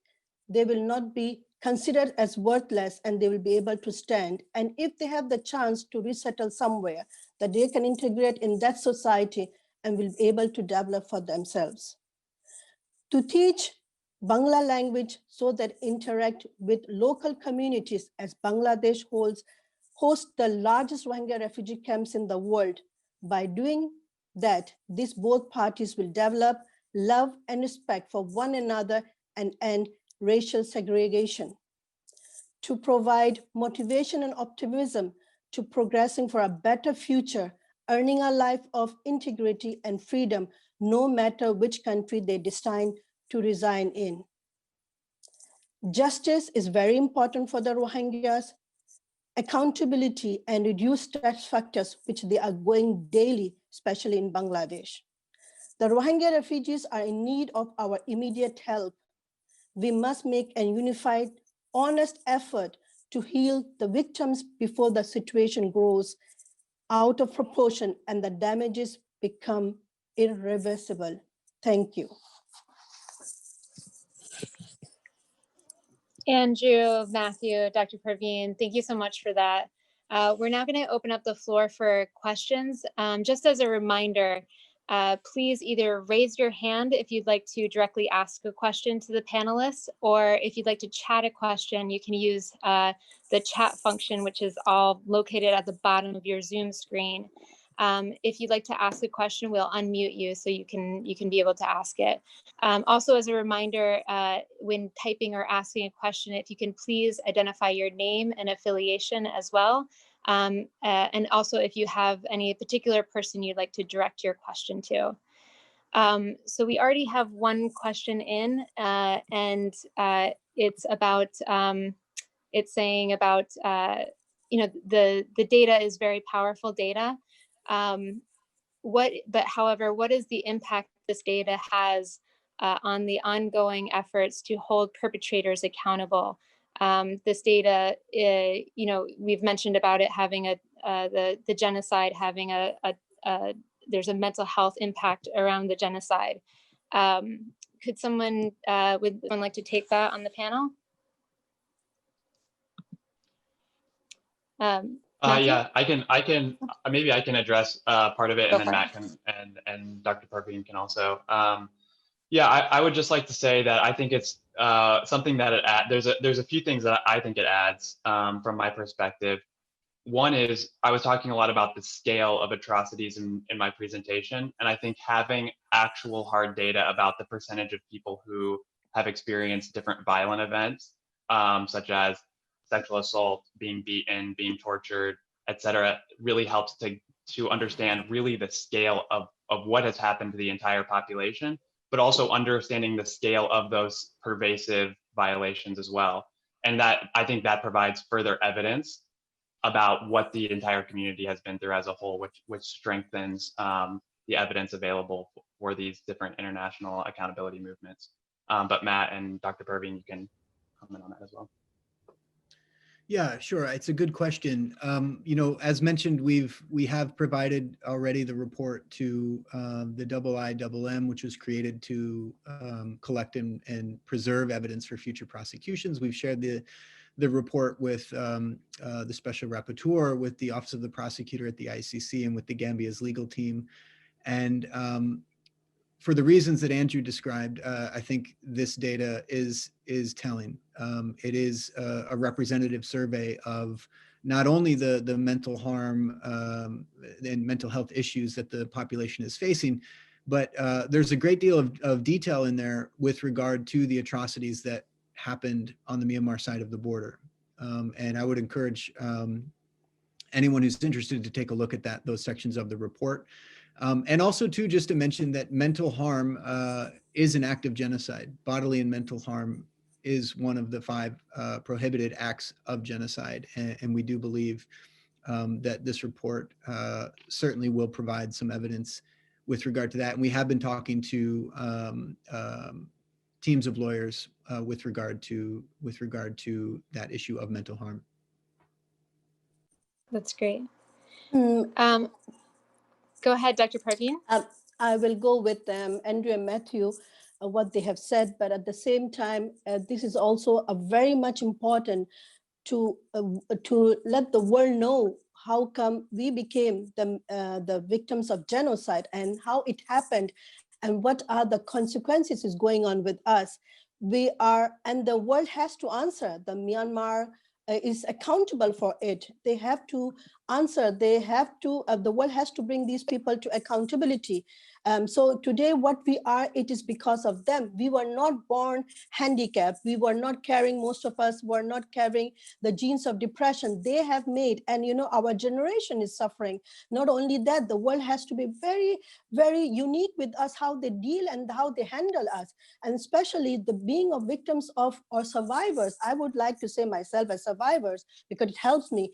they will not be considered as worthless and they will be able to stand. And if they have the chance to resettle somewhere, that they can integrate in that society and will be able to develop for themselves. To teach Bangla language so that interact with local communities, as Bangladesh hosts the largest Rohingya refugee camps in the world. By doing that, these both parties will develop love and respect for one another and end racial segregation. To provide motivation and optimism to progressing for a better future earning a life of integrity and freedom, no matter which country they decide to reside in. Justice is very important for the Rohingyas. Accountability and reduced stress factors, which they are going daily, especially in Bangladesh. The Rohingya refugees are in need of our immediate help. We must make a unified, honest effort to heal the victims before the situation grows out of proportion and the damages become irreversible. Thank you. Andrew, Matthew, Dr. Perveen, thank you so much for that. We're now going to open up the floor for questions. Just as a reminder, please either raise your hand if you'd like to directly ask a question to the panelists, or if you'd like to chat a question, you can use the chat function, which is all located at the bottom of your Zoom screen. If you'd like to ask a question, we'll unmute you so you can be able to ask it. Also, as a reminder, when typing or asking a question, if you can please identify your name and affiliation as well. And also if you have any particular person you'd like to direct your question to. So we already have one question in, and it's about, it's saying about, you know, the data is very powerful data. However, what is the impact this data has on the ongoing efforts to hold perpetrators accountable? This data, you know, we've mentioned about it having the genocide having there's a mental health impact around the genocide. Could someone would someone like to take that on the panel? Yeah, maybe I can address part of it, and then Matt can, and Dr. Perveen can also. Yeah, I would just like to say that I think it's something that there's a few things that I think it adds from my perspective. One is, I was talking a lot about the scale of atrocities in my presentation, and I think having actual hard data about the percentage of people who have experienced different violent events, such as sexual assault, being beaten, being tortured, etc., really helps to understand really the scale of what has happened to the entire population, but also understanding the scale of those pervasive violations as well. And that, I think that provides further evidence about what the entire community has been through as a whole, which strengthens the evidence available for these different international accountability movements. But Matt and Dr. Perveen, you can comment on that as well. Yeah, sure. It's a good question. You know, as mentioned, we have provided already the report to the IIMM, which was created to collect and preserve evidence for future prosecutions. We've shared the report with the Special Rapporteur, with the Office of the Prosecutor at the ICC, and with the Gambia's legal team. And for the reasons that Andrew described, I think this data is telling. It is a representative survey of not only the mental harm and mental health issues that the population is facing, but there's a great deal of detail in there with regard to the atrocities that happened on the Myanmar side of the border. And I would encourage anyone who's interested to take a look at those sections of the report. And also too, just to mention that mental harm is an act of genocide. Bodily and mental harm is one of the 5 prohibited acts of genocide. And we do believe that this report certainly will provide some evidence with regard to that. And we have been talking to teams of lawyers with regard to that issue of mental harm. That's great. Go ahead, Dr. Perveen. I will go with Andrew and Matthew, what they have said, but at the same time, this is also a very much important to let the world know how come we became the victims of genocide and how it happened and what are the consequences is going on with us. We are, and the world has to answer. The Myanmar is accountable for it. They have to answer. They have to, the world has to bring these people to accountability. So today what we are, it is because of them. We were not born handicapped. We were not carrying, most of us were not carrying the genes of depression. They have made, and you know, our generation is suffering. Not only that, the world has to be very, very unique with us, how they deal and how they handle us. And especially the being of victims of or survivors. I would like to say myself as survivors, because it helps me,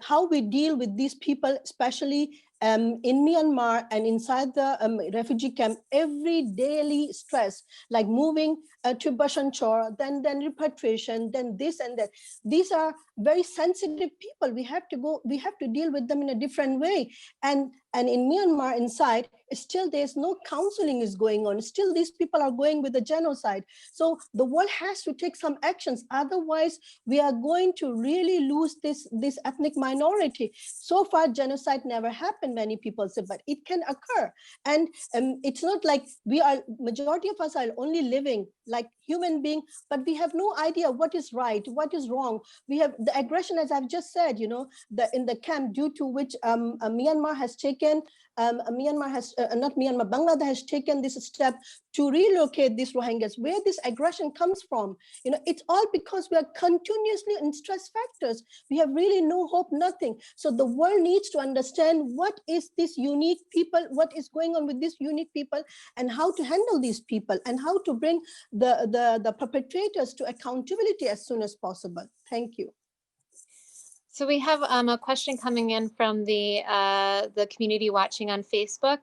how we deal with these people, especially in Myanmar and inside the refugee camp, every daily stress, like moving to Bashanchor, then repatriation, then this and that. These are very sensitive people. We have to deal with them in a different way. And in Myanmar inside, still there's no counseling is going on. Still these people are going with the genocide. So the world has to take some actions. Otherwise, we are going to really lose this ethnic minority. So far, genocide never happened, many people say, but it can occur. And it's not like majority of us are only living like human being, but we have no idea what is right, what is wrong. We have the aggression, as I've just said, you know, in the camp, due to which Myanmar has taken, Bangladesh has taken this step to relocate these Rohingyas. Where this aggression comes from, you know, it's all because we are continuously in stress factors. We have really no hope, nothing. So the world needs to understand what is this unique people, what is going on with these unique people, and how to handle these people, and how to bring the perpetrators to accountability as soon as possible. Thank you. So we have a question coming in from the community watching on Facebook.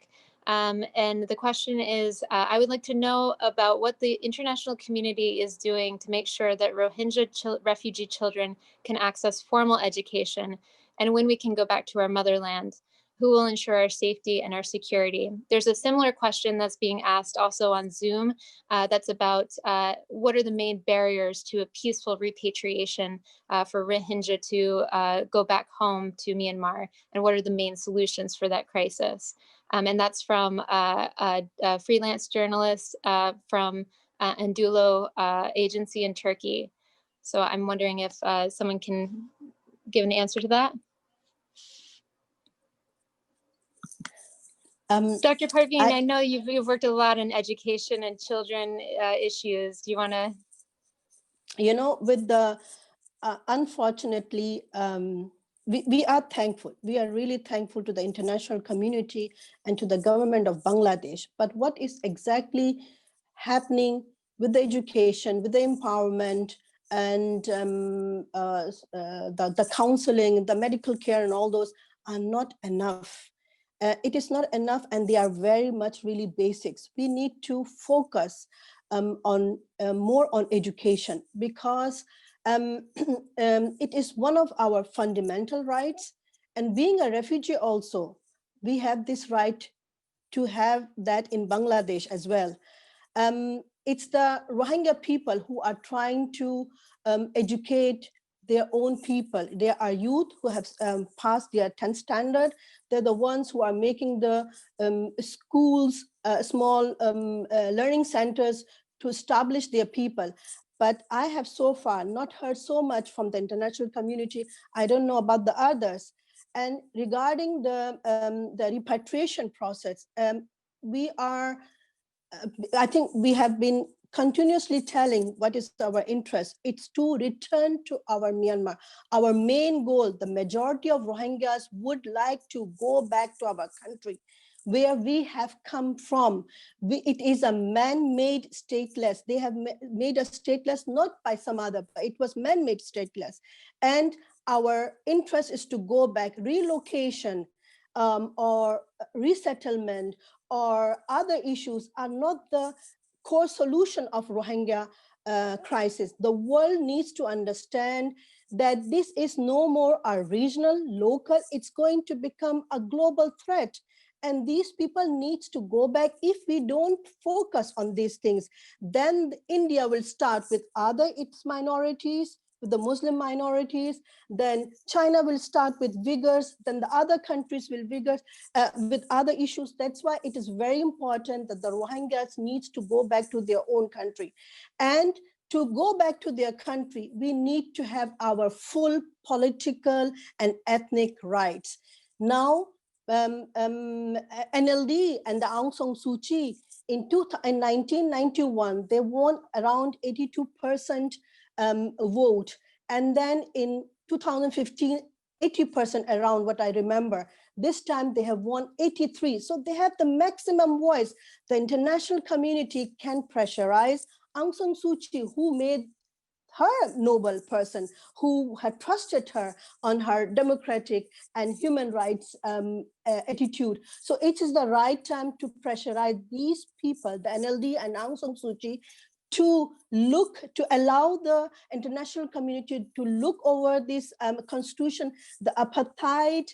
And the question is, I would like to know about what the international community is doing to make sure that Rohingya refugee children can access formal education, and when we can go back to our motherland. Who will ensure our safety and our security? There's a similar question that's being asked also on Zoom that's about what are the main barriers to a peaceful repatriation for Rohingya to go back home to Myanmar, and what are the main solutions for that crisis? And that's from a freelance journalist from Andulo agency in Turkey. So I'm wondering if someone can give an answer to that. Dr. Parveen, I know you've worked a lot on education and children issues. Do you want to? You know, with the, unfortunately, we are thankful. We are really thankful to the international community and to the government of Bangladesh. But what is exactly happening with the education, with the empowerment, and the counseling, the medical care, and all those are not enough. It is not enough, and they are very much really basics. We need to focus on more on education, because it is one of our fundamental rights. And being a refugee also, we have this right to have that in Bangladesh as well. It's the Rohingya people who are trying to educate their own people. There are youth who have passed their 10th standard. They're the ones who are making the schools, small learning centers to establish their people. But I have so far not heard so much from the international community. I don't know about the others. And regarding the repatriation process, we are, I think we have been continuously telling what is our interest. It's to return to our Myanmar. Our main goal, the majority of Rohingyas would like to go back to our country, where we have come from. It is a man-made stateless. They have made us stateless, not by some other, but it was man-made stateless. And our interest is to go back. Relocation or resettlement or other issues are not the core solution of Rohingya crisis. The world needs to understand that this is no more a regional, local, it's going to become a global threat. And these people need to go back. If we don't focus on these things, then India will start with its minorities, with the Muslim minorities, then China will start with Uyghurs, then the other countries will with other issues. That's why it is very important that the Rohingyas needs to go back to their own country. And to go back to their country, we need to have our full political and ethnic rights. Now, NLD and the Aung San Suu Kyi in 1991, they won around 82% vote. And then in 2015, 80% around what I remember. This time they have won 83. So they have the maximum voice. The international community can pressurize Aung San Suu Kyi, who made her noble person, who had trusted her on her democratic and human rights attitude. So it is the right time to pressurize these people, the NLD and Aung San Suu Kyi, to allow the international community to look over this constitution, the apartheid,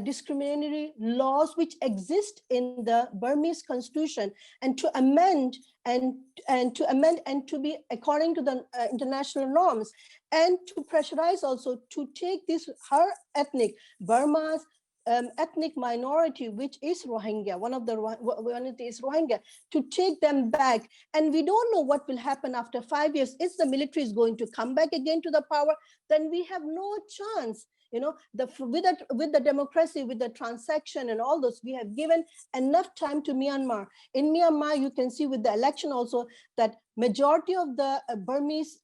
discriminatory laws which exist in the Burmese constitution, and to amend and to be according to the international norms, and to pressurize also to take this her ethnic Burma's ethnic minority, which is Rohingya, one of the is Rohingya, to take them back. And we don't know what will happen after 5 years. If the military is going to come back again to the power, then we have no chance. You know, with the democracy, with the transaction and all those, we have given enough time to Myanmar. In Myanmar, you can see with the election also that majority of the Burmese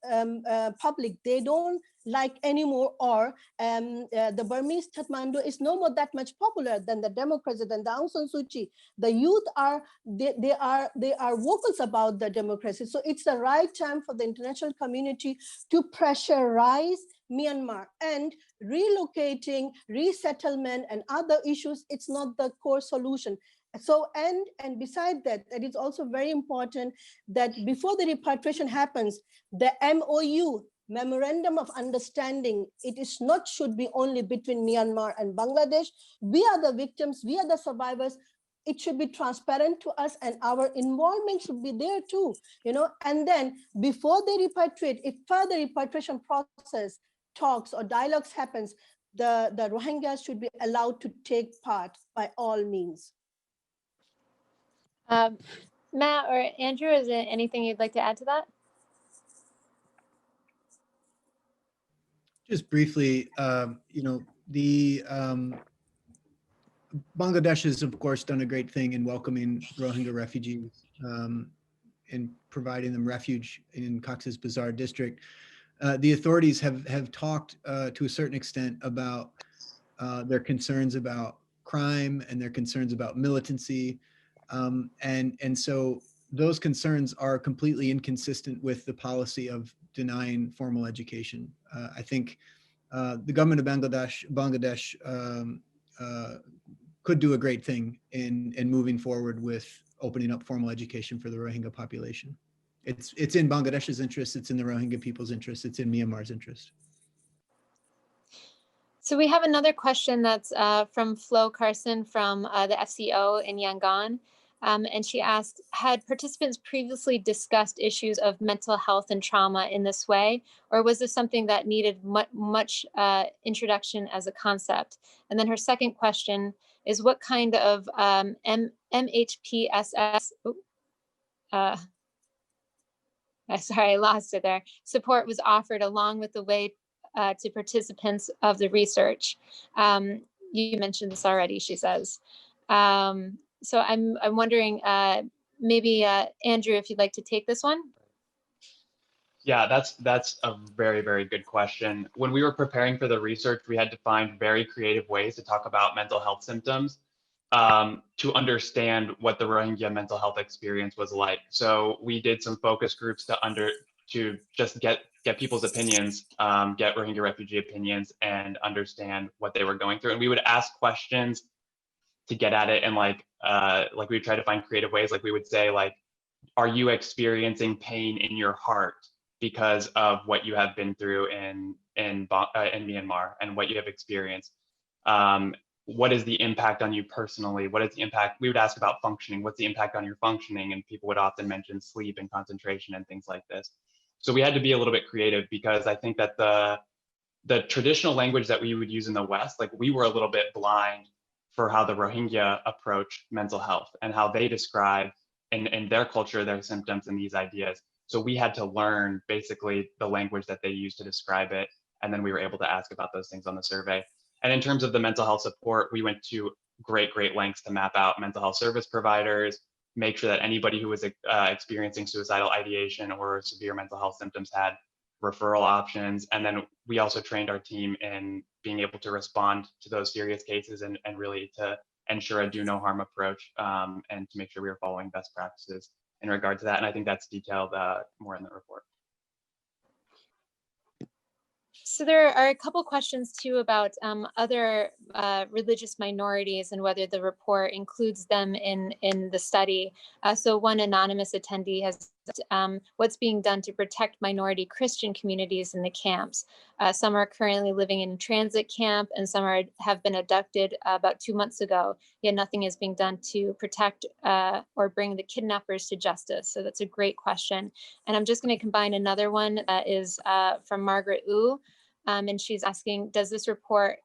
public, they don't like anymore, or the Burmese Kathmandu is no more that much popular than the democracy, than the Aung San Suu Kyi. The youth are vocals about the democracy. So it's the right time for the international community to pressurize Myanmar, and relocating, resettlement and other issues, it's not the core solution. So, and beside that, it is also very important that before the repatriation happens, the MOU, Memorandum of Understanding, it is not should be only between Myanmar and Bangladesh. We are the victims, we are the survivors. It should be transparent to us, and our involvement should be there too, you know. And then before they repatriate, if further repatriation process, talks or dialogues happens, the Rohingyas should be allowed to take part by all means. Matt or Andrew, is there anything you'd like to add to that? Just briefly, you know, the Bangladesh has, of course, done a great thing in welcoming Rohingya refugees and providing them refuge in Cox's Bazar district. The authorities have talked to a certain extent about their concerns about crime and their concerns about militancy. And so those concerns are completely inconsistent with the policy of denying formal education. I think the government of Bangladesh could do a great thing in moving forward with opening up formal education for the Rohingya population. It's in Bangladesh's interest, it's in the Rohingya people's interest, it's in Myanmar's interest. So we have another question that's from Flo Carson from the FCO in Yangon. And she asked, had participants previously discussed issues of mental health and trauma in this way, or was this something that needed much introduction as a concept? And then her second question is, what kind of MHPSS, sorry, I lost it there, support was offered along with the way to participants of the research? You mentioned this already, she says. So I'm wondering, maybe Andrew, if you'd like to take this one. Yeah, that's a very, very good question. When we were preparing for the research, we had to find very creative ways to talk about mental health symptoms to understand what the Rohingya mental health experience was like. So we did some focus groups to just get people's opinions, get Rohingya refugee opinions, and understand what they were going through. And we would ask questions to get at it, and like we would try to find creative ways. Like we would say, like, are you experiencing pain in your heart because of what you have been through in Myanmar and what you have experienced? What is the impact on you personally? What is the impact? We would ask about functioning. What's the impact on your functioning? And people would often mention sleep and concentration and things like this. So we had to be a little bit creative, because I think that the traditional language that we would use in the West, like, we were a little bit blind for how the Rohingya approach mental health and how they describe in their culture their symptoms and these ideas. So we had to learn basically the language that they used to describe it. And then we were able to ask about those things on the survey. And in terms of the mental health support, we went to great lengths to map out mental health service providers, make sure that anybody who was experiencing suicidal ideation or severe mental health symptoms had referral options. And then we also trained our team in being able to respond to those serious cases and really to ensure a do no harm approach, and to make sure we were following best practices in regard to that. And I think that's detailed more in the report. So there are a couple questions too about other religious minorities and whether the report includes them in the study. So one anonymous attendee has what's being done to protect minority Christian communities in the camps. Some are currently living in transit camp and some have been abducted about 2 months ago, yet nothing is being done to protect or bring the kidnappers to justice. So that's a great question. And I'm just going to combine another one that is from Margaret Wu. And she's asking, does this report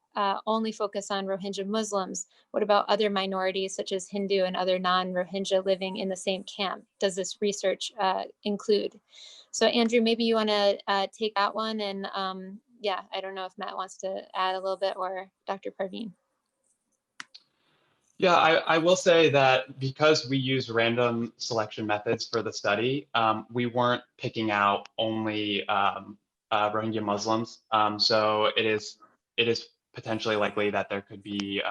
only focus on Rohingya Muslims? What about other minorities such as Hindu and other non-Rohingya living in the same camp? Does this research include? So Andrew, maybe you want to take that one. And yeah, I don't know if Matt wants to add a little bit, or Dr. Perveen. Yeah, I will say that because we use random selection methods for the study, we weren't picking out only Rohingya Muslims. So it is potentially likely that there could be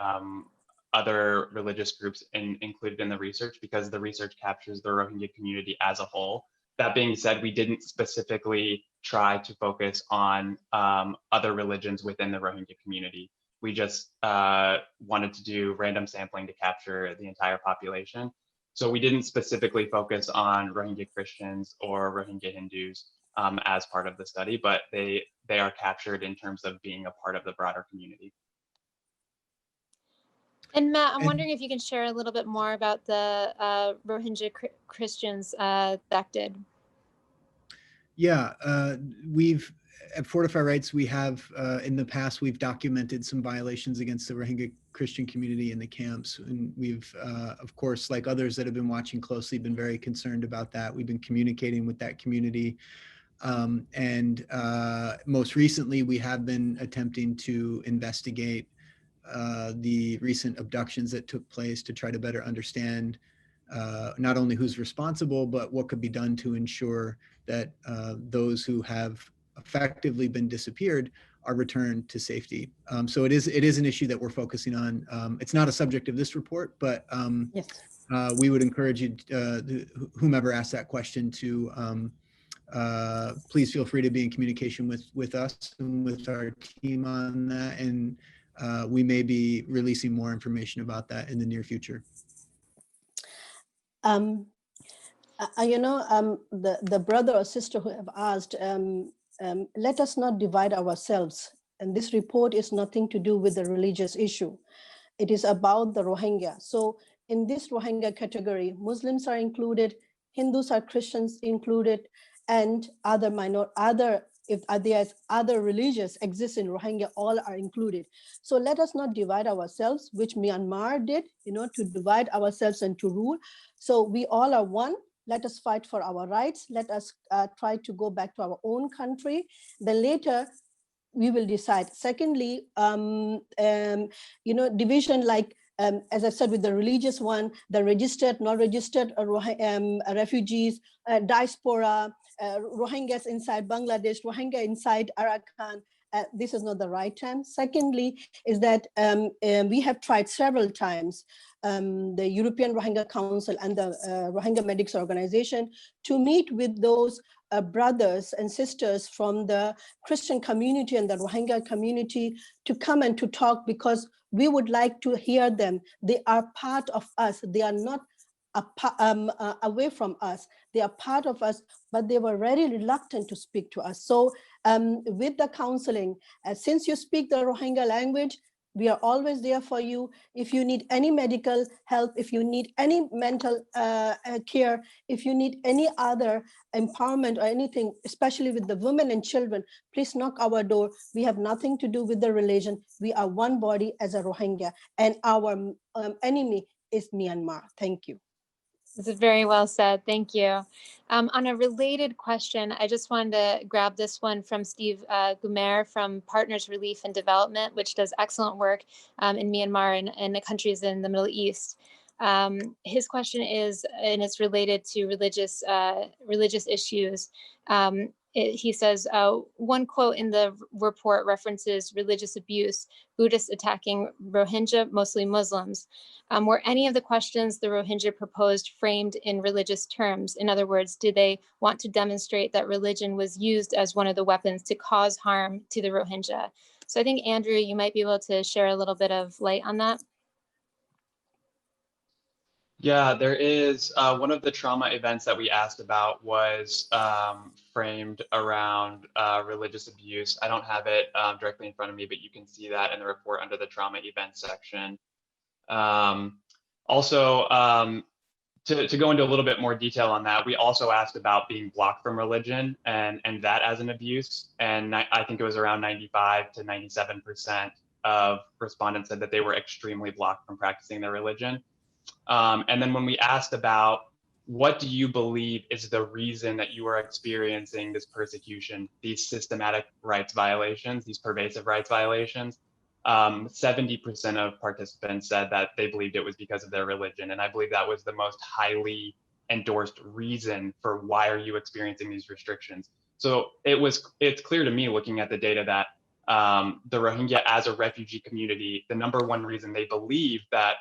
other religious groups included in the research, because the research captures the Rohingya community as a whole. That being said, we didn't specifically try to focus on other religions within the Rohingya community. We just wanted to do random sampling to capture the entire population. So we didn't specifically focus on Rohingya Christians or Rohingya Hindus as part of the study, but they are captured in terms of being a part of the broader community. And Matt, I'm wondering if you can share a little bit more about the Rohingya Christians abducted. Yeah, we've at Fortify Rights, we have in the past, we've documented some violations against the Rohingya Christian community in the camps. And we've, of course, like others that have been watching closely, been very concerned about that. We've been communicating with that community. And most recently, we have been attempting to investigate the recent abductions that took place to try to better understand not only who's responsible, but what could be done to ensure that those who have effectively been disappeared are returned to safety. So it is an issue that we're focusing on. It's not a subject of this report, but Yes. we would encourage you, whomever asked that question, to please feel free to be in communication with us and with our team on that. And we may be releasing more information about that in the near future. The brother or sister who have asked, let us not divide ourselves. And this report is nothing to do with the religious issue. It is about the Rohingya. So in this Rohingya category, Muslims are included, Hindus are Christians included, and if there's other religions exist in Rohingya, all are included. So let us not divide ourselves, which Myanmar did, to divide ourselves and to rule. So we all are one. Let us fight for our rights. Let us try to go back to our own country. Then later, we will decide. Secondly, division like, as I said, with the religious one, the registered, not registered refugees, diaspora, Rohingyas inside Bangladesh, Rohingya inside Arakan. This is not the right time. Secondly, is that we have tried several times, the European Rohingya Council and the Rohingya Medics Organization, to meet with those brothers and sisters from the Christian community and the Rohingya community to come and to talk, because we would like to hear them. They are part of us. They are not away from us. They are part of us, but they were very reluctant to speak to us. So with the counseling, since you speak the Rohingya language, we are always there for you. If you need any medical help, if you need any mental care, if you need any other empowerment or anything, especially with the women and children, please knock our door. We have nothing to do with the religion. We are one body as a Rohingya, and our enemy is Myanmar. Thank you. This is very well said. Thank you. On a related question, I just wanted to grab this one from Steve Gumer from Partners Relief and Development, which does excellent work in Myanmar and the countries in the Middle East. His question is, and it's related to religious issues. He says, one quote in the report references religious abuse, Buddhists attacking Rohingya, mostly Muslims. Were any of the questions the Rohingya proposed framed in religious terms? In other words, did they want to demonstrate that religion was used as one of the weapons to cause harm to the Rohingya? So I think, Andrew, you might be able to share a little bit of light on that. Yeah, there is one of the trauma events that we asked about was framed around religious abuse. I don't have it directly in front of me, but you can see that in the report under the trauma event section. Also, to go into a little bit more detail on that, we also asked about being blocked from religion and that as an abuse. And I think it was around 95 to 97% of respondents said that they were extremely blocked from practicing their religion. And then when we asked about what do you believe is the reason that you are experiencing this persecution, these systematic rights violations, these pervasive rights violations, 70% of participants said that they believed it was because of their religion. And I believe that was the most highly endorsed reason for why are you experiencing these restrictions. So it's clear to me looking at the data that the Rohingya as a refugee community, the number one reason they believe that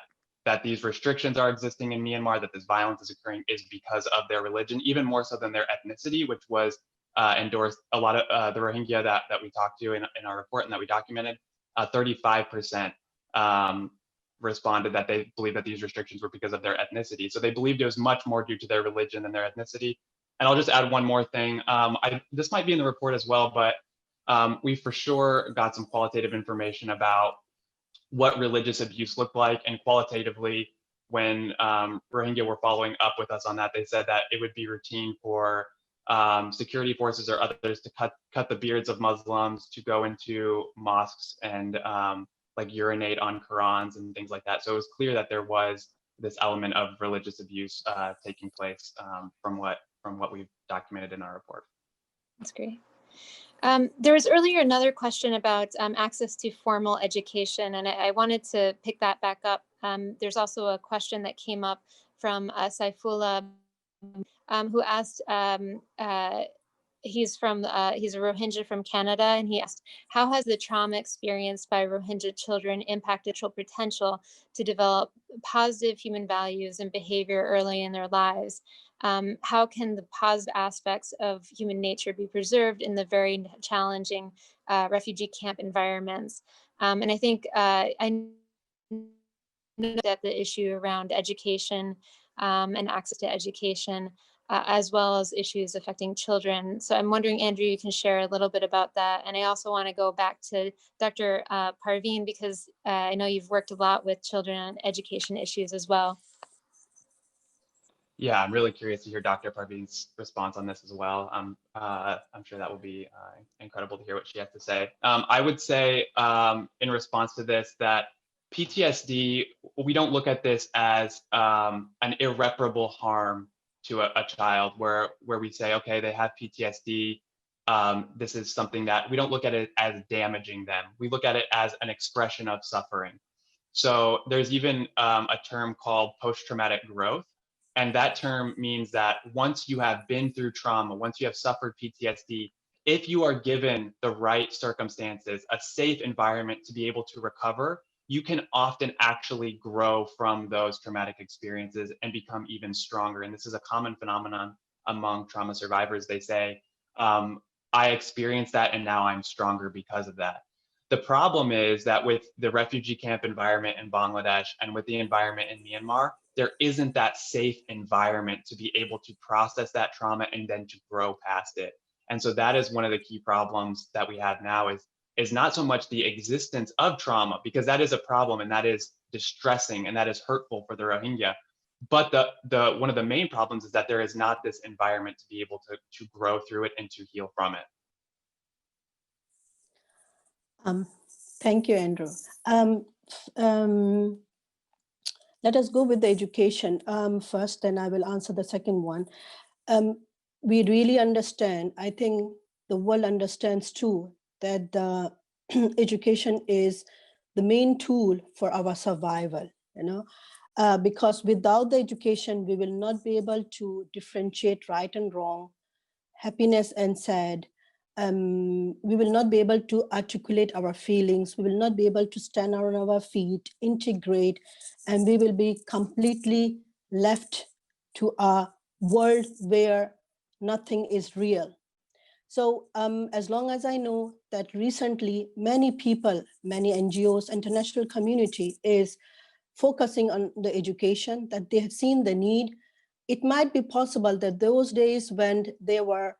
these restrictions are existing in Myanmar, that this violence is occurring is because of their religion, even more so than their ethnicity, which was endorsed. A lot of the Rohingya that we talked to in our report and that we documented, 35% responded that they believe that these restrictions were because of their ethnicity. So they believed it was much more due to their religion than their ethnicity. And I'll just add one more thing. This might be in the report as well, but we for sure got some qualitative information about what religious abuse looked like, and qualitatively, when Rohingya were following up with us on that, they said that it would be routine for security forces or others to cut the beards of Muslims, to go into mosques and like urinate on Qurans and things like that. So it was clear that there was this element of religious abuse taking place from what we've documented in our report. That's great. There was earlier another question about access to formal education, and I wanted to pick that back up. There's also a question that came up from Saifullah, who asked, he's a Rohingya from Canada, and he asked, how has the trauma experienced by Rohingya children impacted their potential to develop positive human values and behavior early in their lives? How can the positive aspects of human nature be preserved in the very challenging refugee camp environments? And I think I know that the issue around education and access to education, as well as issues affecting children. So I'm wondering, Andrew, you can share a little bit about that. And I also want to go back to Dr. Perveen, because I know you've worked a lot with children on education issues as well. Yeah, I'm really curious to hear Dr. Parveen's response on this as well. I'm sure that will be incredible to hear what she has to say. I would say in response to this that PTSD, we don't look at this as an irreparable harm to a child where we say, okay, they have PTSD. This is something that we don't look at it as damaging them. We look at it as an expression of suffering. So there's even a term called post-traumatic growth. And that term means that once you have been through trauma, once you have suffered PTSD, if you are given the right circumstances, a safe environment to be able to recover, you can often actually grow from those traumatic experiences and become even stronger. And this is a common phenomenon among trauma survivors. They say, I experienced that and now I'm stronger because of that. The problem is that with the refugee camp environment in Bangladesh and with the environment in Myanmar, there isn't that safe environment to be able to process that trauma and then to grow past it. And so that is one of the key problems that we have now is not so much the existence of trauma, because that is a problem and that is distressing and that is hurtful for the Rohingya. But the one of the main problems is that there is not this environment to be able to grow through it and to heal from it. Thank you, Andrew. Let us go with the education first, then I will answer the second one. We really understand, I think the world understands too, that the education is the main tool for our survival, because without the education, we will not be able to differentiate right and wrong, happiness and sad. We will not be able to articulate our feelings. We will not be able to stand on our feet, integrate, and we will be completely left to a world where nothing is real. So as long as I know that recently many people, many NGOs, international community is focusing on the education, that they have seen the need, it might be possible that those days when there were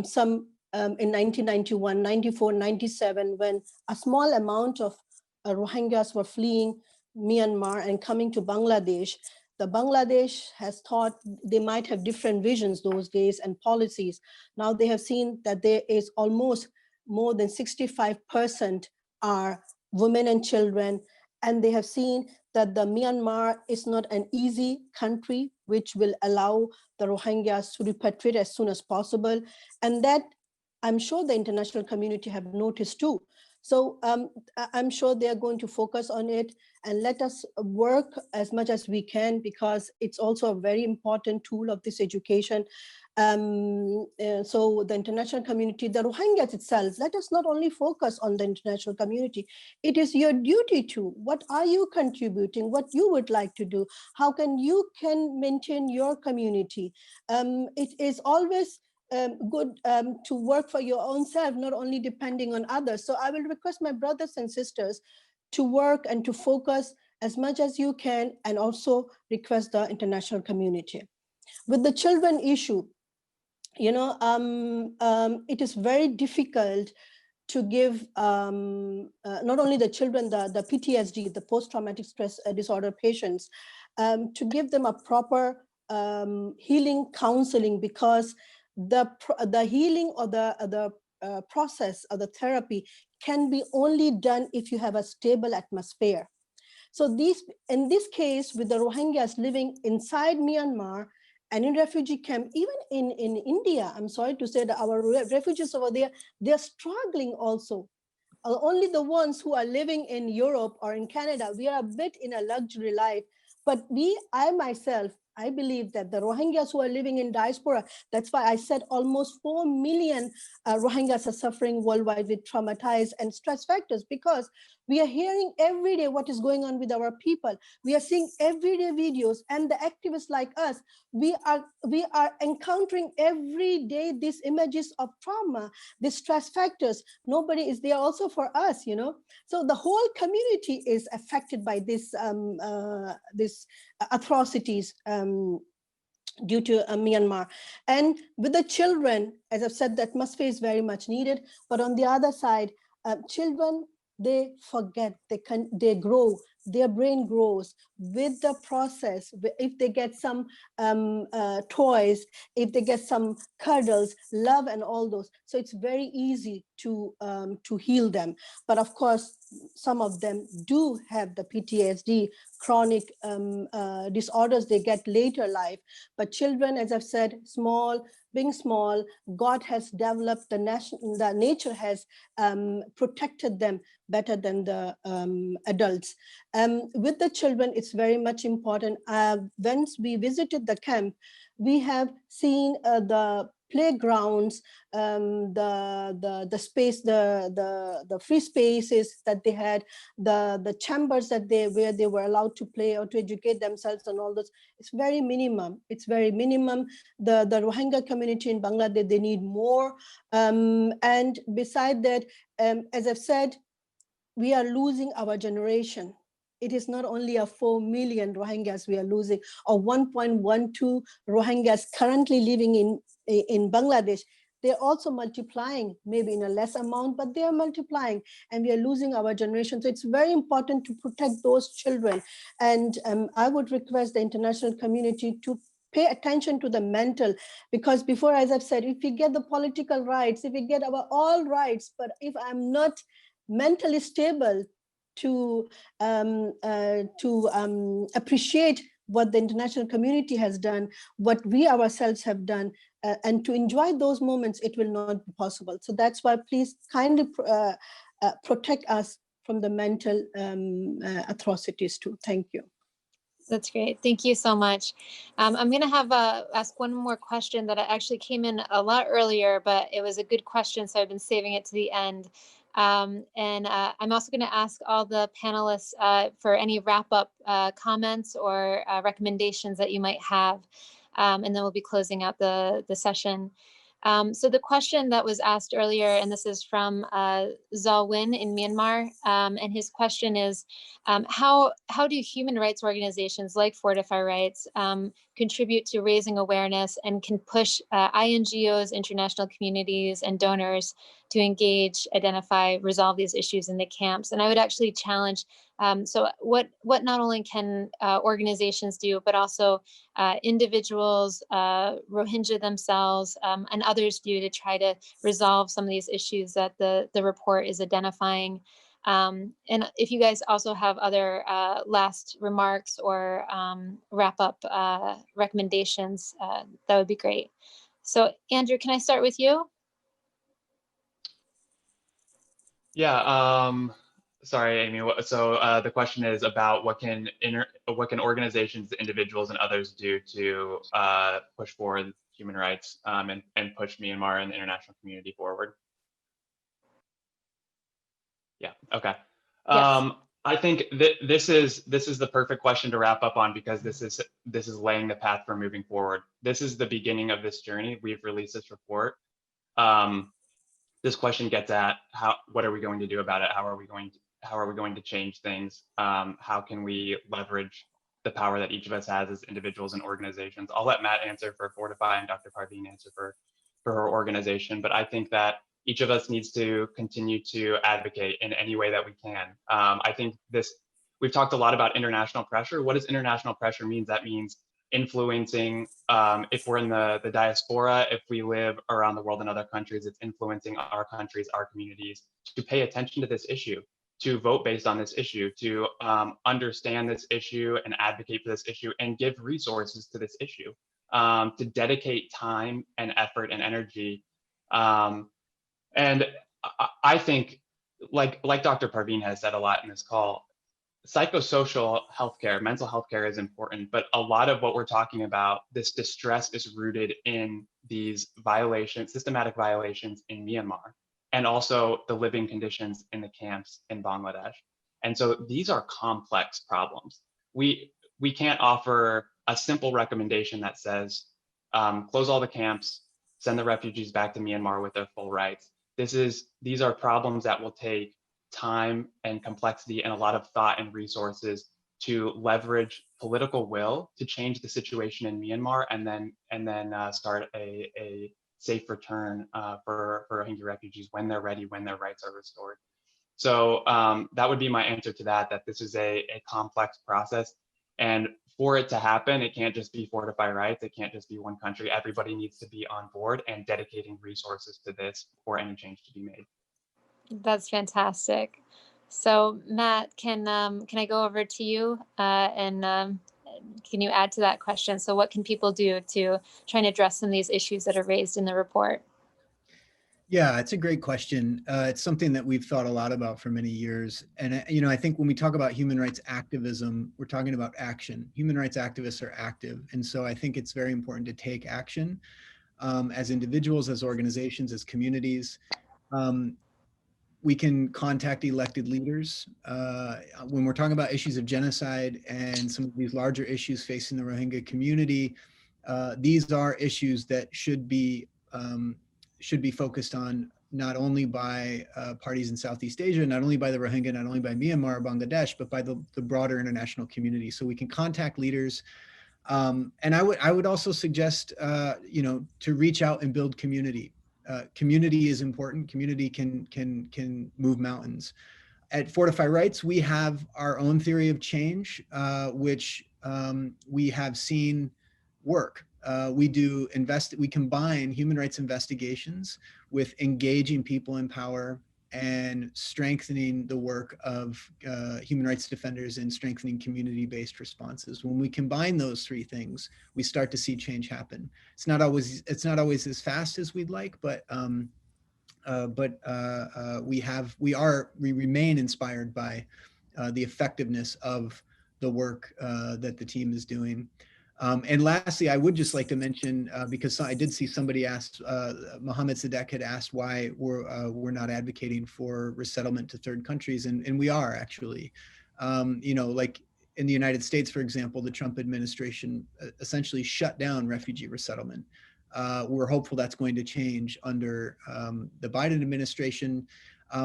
some in 1991, 94, 97, when a small amount of Rohingyas were fleeing Myanmar and coming to Bangladesh, the Bangladesh has thought they might have different visions those days and policies. Now they have seen that there is almost more than 65% are women and children, and they have seen that the Myanmar is not an easy country, which will allow the Rohingyas to repatriate as soon as possible. And that I'm sure the international community have noticed too. So I'm sure they are going to focus on it, and let us work as much as we can, because it's also a very important tool of this education. So the international community, the Rohingyas itself, let us not only focus on the international community. It is your duty to, what are you contributing, what you would like to do, how can you maintain your community. It is always good to work for your own self, not only depending on others. So I will request my brothers and sisters to work and to focus as much as you can, and also request the international community. With the children issue, it is very difficult to give not only the children, the PTSD, the post-traumatic stress disorder patients, to give them a proper healing counseling, because the healing or the process or the therapy can be only done if you have a stable atmosphere. So in this case, with the Rohingyas living inside Myanmar and in refugee camp, even in India, I'm sorry to say that our refugees over there, they're struggling also. Only the ones who are living in Europe or in Canada, we are a bit in a luxury life. But I myself, I believe that the Rohingyas who are living in diaspora, that's why I said almost 4 million Rohingyas are suffering worldwide with traumatized and stress factors, because we are hearing every day what is going on with our people. We are seeing everyday videos, and the activists like us, we are encountering every day these images of trauma, these stress factors. Nobody is there also for us, So the whole community is affected by this atrocities due to Myanmar. And with the children, as I've said, the atmosphere is very much needed. But on the other side, children, they forget, they grow, their brain grows with the process. If they get some toys, if they get some cuddles, love and all those. So it's very easy to heal them. But of course, some of them do have the PTSD, chronic disorders they get later life. But children, as I've said, being small, God has developed, the nature has protected them better than the adults. With the children, it's very much important. Once we visited the camp, we have seen the playgrounds, the space, the free spaces that they had, the chambers where they were allowed to play or to educate themselves and all those. It's very minimum. It's very minimum. The Rohingya community in Bangladesh, they need more. And beside that, as I've said, we are losing our generation. It is not only a 4 million Rohingyas we are losing, or 1.12 Rohingyas currently living in Bangladesh. They're also multiplying, maybe in a less amount, but they are multiplying, and we are losing our generation. So it's very important to protect those children. And I would request the international community to pay attention to the mental, because before, as I've said, if we get the political rights, if we get our all rights, but if I'm not mentally stable, to appreciate what the international community has done, what we ourselves have done, and to enjoy those moments, it will not be possible. So that's why please kindly protect us from the mental atrocities too. Thank you. That's great. Thank you so much. I'm going to ask one more question that actually came in a lot earlier, but it was a good question, so I've been saving it to the end. I'm also going to ask all the panelists for any wrap-up comments or recommendations that you might have, and then we'll be closing out the session. So the question that was asked earlier, and this is from Zal Win in Myanmar, and his question is, how do human rights organizations like Fortify Rights contribute to raising awareness and can push INGOs, international communities, and donors to engage, identify, resolve these issues in the camps? And I would actually challenge, so what not only can organizations do, but also individuals, Rohingya themselves, and others do to try to resolve some of these issues that the report is identifying. And if you guys also have other last remarks or wrap-up recommendations, that would be great. So Andrew, can I start with you? Yeah, sorry, Amy. So the question is about what can organizations, individuals, and others do to push forward human rights and push Myanmar and the international community forward. Yeah. Okay. Yes. I think this is the perfect question to wrap up on, because this is laying the path for moving forward. This is the beginning of this journey. We've released this report. This question gets at what are we going to do about it? How are we going to change things? How can we leverage the power that each of us has as individuals and organizations? I'll let Matt answer for Fortify and Dr. Parveen answer for her organization, but I think that each of us needs to continue to advocate in any way that we can. I think we've talked a lot about international pressure. What does international pressure mean? That means influencing, if we're in the diaspora, if we live around the world in other countries, it's influencing our countries, our communities to pay attention to this issue, to vote based on this issue, to understand this issue and advocate for this issue and give resources to this issue, to dedicate time and effort and energy. And I think, like Dr. Parveen has said a lot in this call, psychosocial healthcare, mental health care is important, but a lot of what we're talking about, this distress, is rooted in these violations, systematic violations in Myanmar, and also the living conditions in the camps in Bangladesh. And so these are complex problems. We can't offer a simple recommendation that says, close all the camps, send the refugees back to Myanmar with their full rights. These are problems that will take time and complexity and a lot of thought and resources to leverage political will to change the situation in Myanmar, and then start a safe return for Rohingya refugees when they're ready, when their rights are restored. So that would be my answer to that, that this is a complex process. And for it to happen, it can't just be Fortify Rights. It can't just be one country. Everybody needs to be on board and dedicating resources to this for any change to be made. That's fantastic. So Matt, can I go over to you and can you add to that question? So what can people do to try and address some of these issues that are raised in the report? Yeah, it's a great question. It's something that we've thought a lot about for many years. And, I think when we talk about human rights activism, we're talking about action. Human rights activists are active. And so I think it's very important to take action as individuals, as organizations, as communities. We can contact elected leaders. When we're talking about issues of genocide and some of these larger issues facing the Rohingya community, these are issues that should be focused on not only by parties in Southeast Asia, not only by the Rohingya, not only by Myanmar or Bangladesh, but by the broader international community. So we can contact leaders. And I would also suggest, to reach out and build community. Community is important. Community can move mountains. At Fortify Rights, we have our own theory of change, which we have seen work. We combine human rights investigations with engaging people in power and strengthening the work of human rights defenders and strengthening community-based responses. When we combine those three things, we start to see change happen. It's not always as fast as we'd like, but we remain inspired by the effectiveness of the work that the team is doing. And lastly, I would just like to mention, because I did see somebody asked, Mohammed Sadek had asked why we're not advocating for resettlement to third countries, and we are actually. Like in the United States, for example, the Trump administration essentially shut down refugee resettlement. We're hopeful that's going to change under the Biden administration.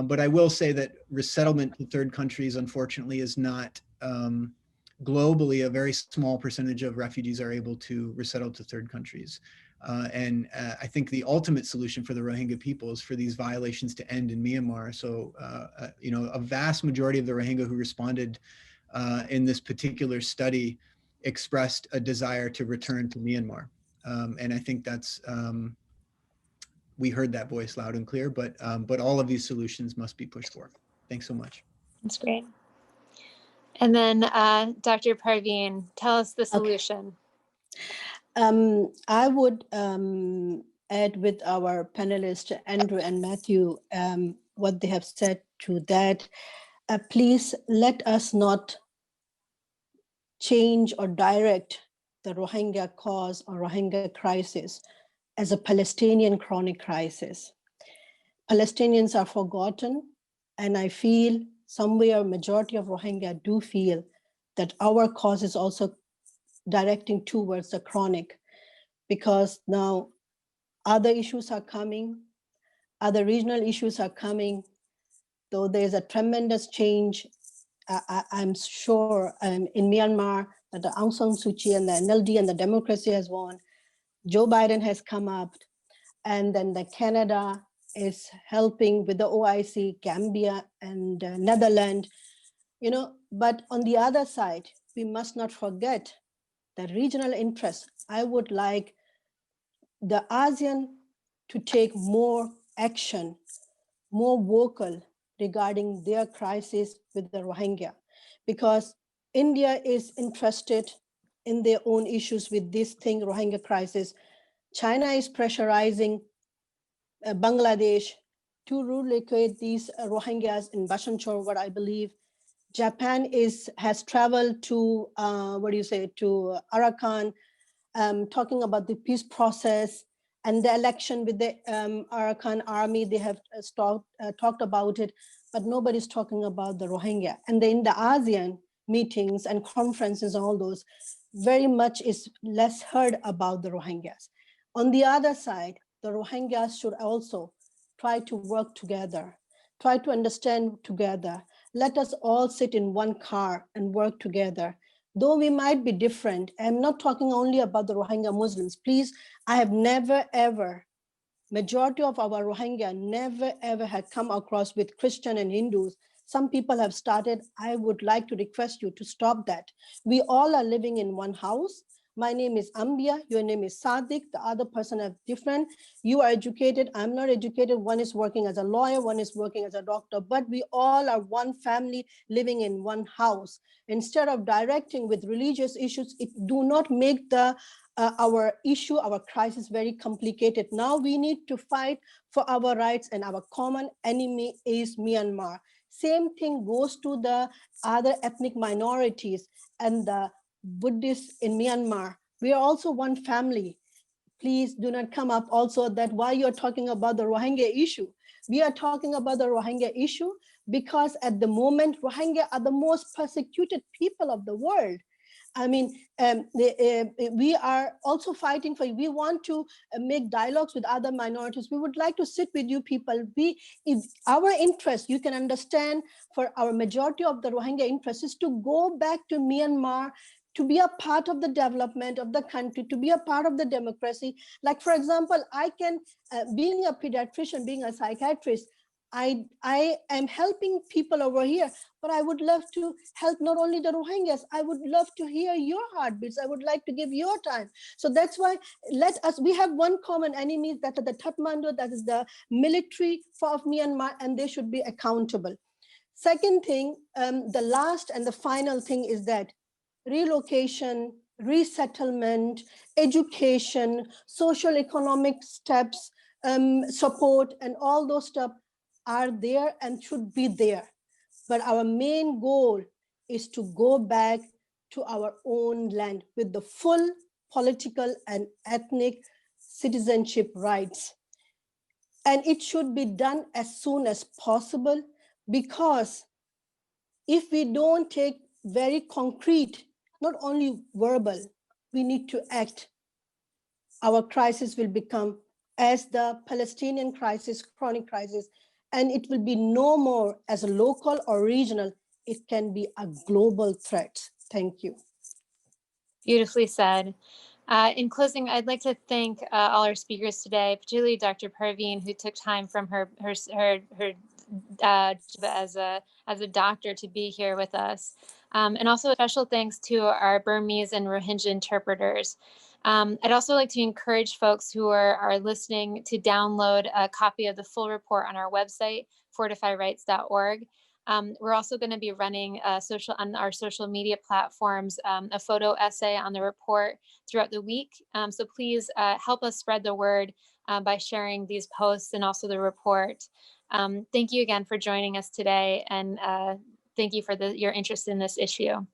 But I will say that resettlement to third countries, unfortunately, is not globally. A very small percentage of refugees are able to resettle to third countries. And I think the ultimate solution for the Rohingya people is for these violations to end in Myanmar. So, a vast majority of the Rohingya who responded in this particular study expressed a desire to return to Myanmar. And I think that's, we heard that voice loud and clear, but all of these solutions must be pushed forward. Thanks so much. That's great. And then Dr. Perveen, tell us the solution. I would add with our panelists, Andrew and Matthew, what they have said to that. Please let us not change or direct the Rohingya cause or Rohingya crisis as a Palestinian chronic crisis. Palestinians are forgotten, and I feel somewhere majority of Rohingya do feel that our cause is also directing towards the chronic, because now other issues are coming, other regional issues are coming, though there's a tremendous change. I'm sure in Myanmar that the Aung San Suu Kyi and the NLD and the democracy has won. Joe Biden has come up, and then the Canada is helping with the OIC, Gambia and Netherlands, but on the other side, we must not forget the regional interests. I would like the ASEAN to take more action, more vocal regarding their crisis with the Rohingya, because India is interested in their own issues with this thing, Rohingya crisis. China is pressurizing Bangladesh to relocate these Rohingyas in Bashanchor, I believe. Japan has traveled to, to Arakan, talking about the peace process and the election with the Arakan army. They have talked about it, but nobody's talking about the Rohingya. And then the ASEAN meetings and conferences, all those, very much is less heard about the Rohingyas. On the other side, the Rohingyas should also try to work together, try to understand together. Let us all sit in one car and work together. Though we might be different, I'm not talking only about the Rohingya Muslims. Please, I have never, ever, majority of our Rohingya never, ever had come across with Christian and Hindus. Some people have started. I would like to request you to stop that. We all are living in one house. My name is Ambia, your name is Sadiq, the other person is different. You are educated, I'm not educated. One is working as a lawyer, one is working as a doctor, but we all are one family living in one house. Instead of directing with religious issues, it do not make the our issue, our crisis very complicated. Now we need to fight for our rights, and our common enemy is Myanmar. Same thing goes to the other ethnic minorities and the Buddhists in Myanmar. We are also one family. Please do not come up also that why you're talking about the Rohingya issue. We are talking about the Rohingya issue because at the moment, Rohingya are the most persecuted people of the world. I mean, we are also fighting for, we want to make dialogues with other minorities. We would like to sit with you people. If our interest, you can understand, for our majority of the Rohingya interest is to go back to Myanmar, to be a part of the development of the country, to be a part of the democracy. Like, for example, I can, being a pediatrician, being a psychiatrist, I am helping people over here, but I would love to help not only the Rohingyas. I would love to hear your heartbeats. I would like to give your time. So that's why we have one common enemy, that is the Tatmadaw, that is the military of Myanmar, and they should be accountable. Second thing, the last and the final thing is that relocation, resettlement, education, social economic steps, support, and all those stuff are there and should be there. But our main goal is to go back to our own land with the full political and ethnic citizenship rights. And it should be done as soon as possible, because if we don't take very concrete, not only verbal, we need to act, our crisis will become as the Palestinian crisis, chronic crisis, and it will be no more as a local or regional, it can be a global threat. Thank you. Beautifully said. In closing, I'd like to thank all our speakers today, particularly Dr. Perveen, who took time from her as a doctor to be here with us. And also special thanks to our Burmese and Rohingya interpreters. I'd also like to encourage folks who are listening to download a copy of the full report on our website, fortifyrights.org. We're also going to be running on our social media platforms, a photo essay on the report throughout the week. So please help us spread the word by sharing these posts and also the report. Thank you again for joining us today, and thank you for your interest in this issue.